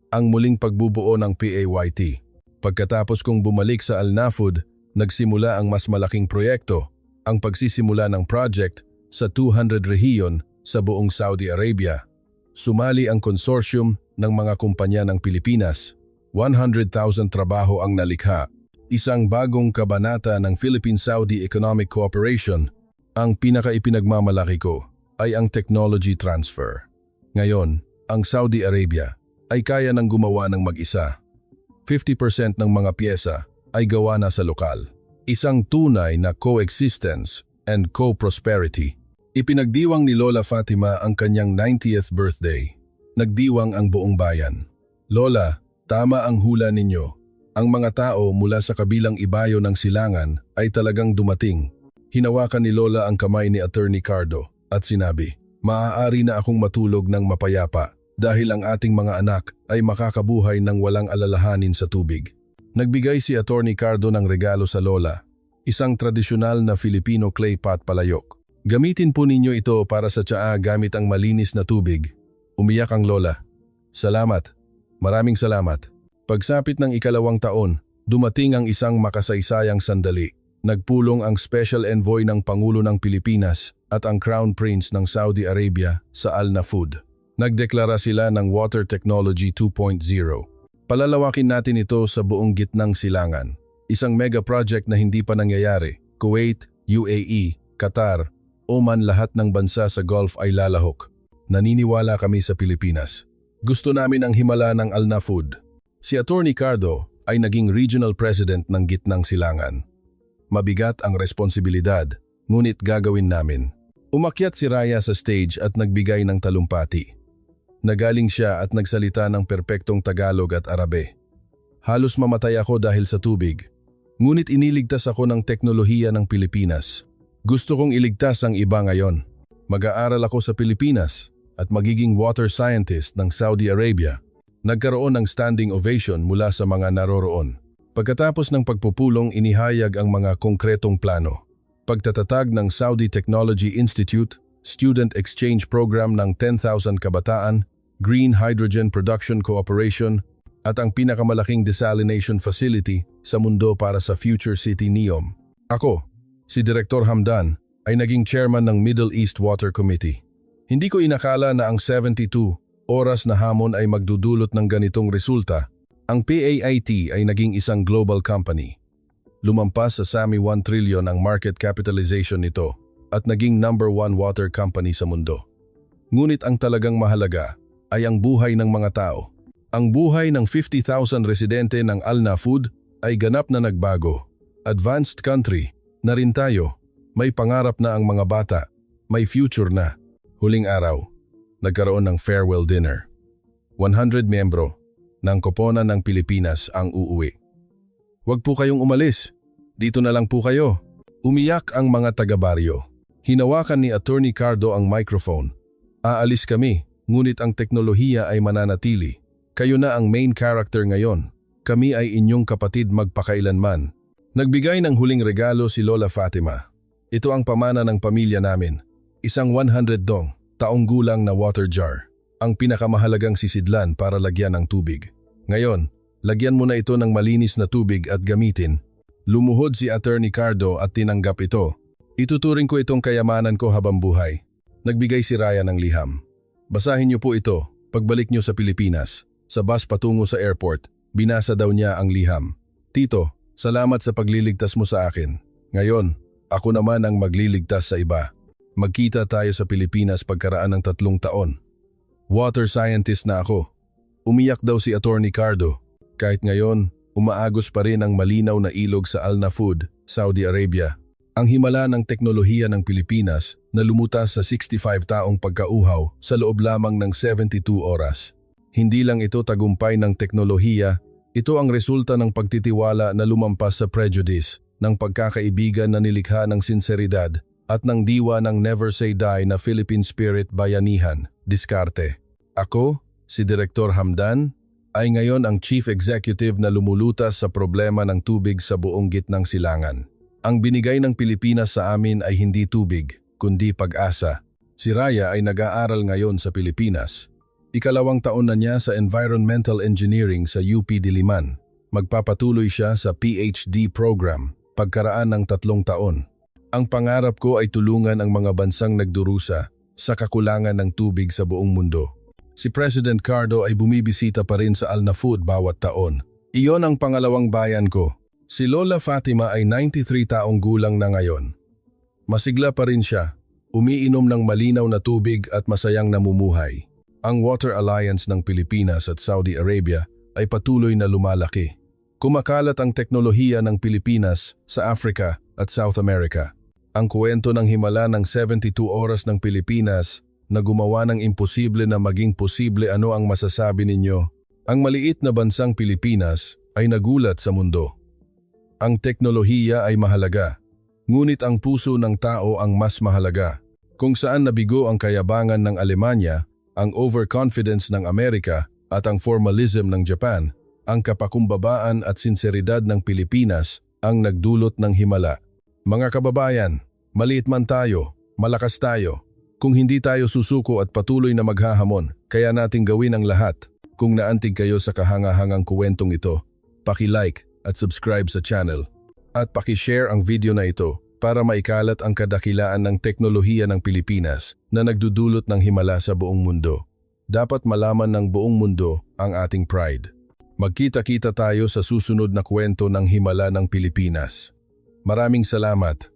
Ang muling pagbubuo ng PAYT. Pagkatapos kong bumalik sa Al Nafud, nagsimula ang mas malaking proyekto, ang pagsisimula ng project sa 200 rehiyon sa buong Saudi Arabia. Sumali ang consortium ng mga kumpanya ng Pilipinas. 100,000 trabaho ang nalikha. Isang bagong kabanata ng Philippine-Saudi Economic Cooperation. Ang pinakaipinagmamalaki ko ay ang technology transfer. Ngayon, ang Saudi Arabia ay kaya nang gumawa ng mag-isa. 50% ng mga piyesa ay gawa na sa lokal. Isang tunay na coexistence and co-prosperity. Ipinagdiwang ni Lola Fatima ang kanyang 90th birthday. Nagdiwang ang buong bayan. Lola, tama ang hula ninyo. Ang mga tao mula sa kabilang ibayo ng silangan ay talagang dumating. Hinawakan ni Lola ang kamay ni Attorney Cardo at sinabi, "Maaari na akong matulog ng mapayapa dahil ang ating mga anak ay makakabuhay ng walang alalahanin sa tubig." Nagbigay si Attorney Cardo ng regalo sa Lola, isang tradisyonal na Filipino clay pot palayok. "Gamitin po ninyo ito para sa tsaa gamit ang malinis na tubig." Umiyak ang Lola. "Salamat. Maraming salamat." Pagsapit ng ikalawang taon, dumating ang isang makasaysayang sandali. Nagpulong ang Special Envoy ng Pangulo ng Pilipinas at ang Crown Prince ng Saudi Arabia sa Al Nafud. Nagdeklara sila ng Water Technology 2.0. Palalawakin natin ito sa buong gitnang silangan. Isang mega project na hindi pa nangyayari. Kuwait, UAE, Qatar, Oman, lahat ng bansa sa Gulf ay lalahok. Naniniwala kami sa Pilipinas. Gusto namin ang himala ng Al Nafud. Si Attorney Cardo ay naging regional president ng gitnang silangan. Mabigat ang responsibilidad, ngunit gagawin namin. Umakyat si Raya sa stage at nagbigay ng talumpati. Nagaling siya at nagsalita ng perpektong Tagalog at Arabe. "Halos mamatay ako dahil sa tubig. Ngunit iniligtas ako ng teknolohiya ng Pilipinas. Gusto kong iligtas ang iba ngayon. Mag-aaral ako sa Pilipinas at magiging water scientist ng Saudi Arabia." Nagkaroon ng standing ovation mula sa mga naroroon. Pagkatapos ng pagpupulong, inihayag ang mga konkretong plano. Pagtatatag ng Saudi Technology Institute, Student Exchange Program ng 10,000 kabataan, Green Hydrogen Production Cooperation, at ang pinakamalaking desalination facility sa mundo para sa Future City NEOM. Ako, si Direktor Hamdan, ay naging chairman ng Middle East Water Committee. Hindi ko inakala na ang 72 oras na hamon ay magdudulot ng ganitong resulta. Ang PAIT ay naging isang global company. Lumampas sa SAMI 1 trillion ang market capitalization nito at naging number 1 water company sa mundo. Ngunit ang talagang mahalaga ay ang buhay ng mga tao. Ang buhay ng 50,000 residente ng Al Nafud ay ganap na nagbago. Advanced country na rin tayo. May pangarap na ang mga bata. May future na. Huling araw, nagkaroon ng farewell dinner. 100 miyembro ng koponan ng Pilipinas ang uuwi. "Huwag po kayong umalis. Dito na lang po kayo." Umiyak ang mga taga-baryo. Hinawakan ni Attorney Cardo ang microphone. "Aalis kami, ngunit ang teknolohiya ay mananatili. Kayo na ang main character ngayon. Kami ay inyong kapatid magpakailanman." Nagbigay ng huling regalo si Lola Fatima. "Ito ang pamana ng pamilya namin. Isang 100 taong gulang na water jar, ang pinakamahalagang sisidlan para lagyan ng tubig. Ngayon, lagyan mo na ito ng malinis na tubig at gamitin." Lumuhod si Attorney Cardo at tinanggap ito. "Ituturing ko itong kayamanan ko habang buhay." Nagbigay si Raya ng liham. "Basahin niyo po ito pagbalik niyo sa Pilipinas." Sa bus patungo sa airport, binasa daw niya ang liham. "Tito, salamat sa pagliligtas mo sa akin. Ngayon, ako naman ang magliligtas sa iba. Magkita tayo sa Pilipinas pagkaraan ng 3 taon. Water scientist na ako." Umiyak daw si Attorney Cardo. Kahit ngayon, umaagos pa rin ang malinaw na ilog sa Al Nafud, Saudi Arabia. Ang himala ng teknolohiya ng Pilipinas na lumutas sa 65 taong pagkauhaw sa loob lamang ng 72 oras. Hindi lang ito tagumpay ng teknolohiya, ito ang resulta ng pagtitiwala na lumampas sa prejudice, ng pagkakaibigan na nilikha ng sinseridad, at ng diwa ng Never Say Die na Philippine Spirit Bayanihan, Diskarte. Ako, si Direktor Hamdan, ay ngayon ang Chief Executive na lumulutas sa problema ng tubig sa buong gitnang silangan. Ang binigay ng Pilipinas sa amin ay hindi tubig, kundi pag-asa. Si Raya ay nag-aaral ngayon sa Pilipinas. Ikalawang taon na niya sa Environmental Engineering sa UP Diliman. Magpapatuloy siya sa PhD program pagkaraan ng 3 taon. Ang pangarap ko ay tulungan ang mga bansang nagdurusa sa kakulangan ng tubig sa buong mundo. Si President Cardo ay bumibisita pa rin sa Al Nafud bawat taon. Iyon ang pangalawang bayan ko. Si Lola Fatima ay 93 taong gulang na ngayon. Masigla pa rin siya, umiinom ng malinaw na tubig at masayang namumuhay. Ang Water Alliance ng Pilipinas at Saudi Arabia ay patuloy na lumalaki. Kumakalat ang teknolohiya ng Pilipinas sa Africa at South America. Ang kwento ng himala ng 72 oras ng Pilipinas na gumawa ng imposible na maging posible. Ano ang masasabi ninyo? Ang maliit na bansang Pilipinas ay nagulat sa mundo. Ang teknolohiya ay mahalaga, ngunit ang puso ng tao ang mas mahalaga. Kung saan nabigo ang kayabangan ng Alemanya, ang overconfidence ng Amerika at ang formalism ng Japan, ang kapakumbabaan at sinseridad ng Pilipinas ang nagdulot ng himala. Mga kababayan, maliit man tayo, malakas tayo. Kung hindi tayo susuko at patuloy na maghahamon, kaya nating gawin ang lahat. Kung naantig kayo sa kahangahangang kuwentong ito, paki-like at subscribe sa channel. At paki-share ang video na ito para maikalat ang kadakilaan ng teknolohiya ng Pilipinas na nagdudulot ng himala sa buong mundo. Dapat malaman ng buong mundo ang ating pride. Magkita-kita tayo sa susunod na kwento ng himala ng Pilipinas. Maraming salamat.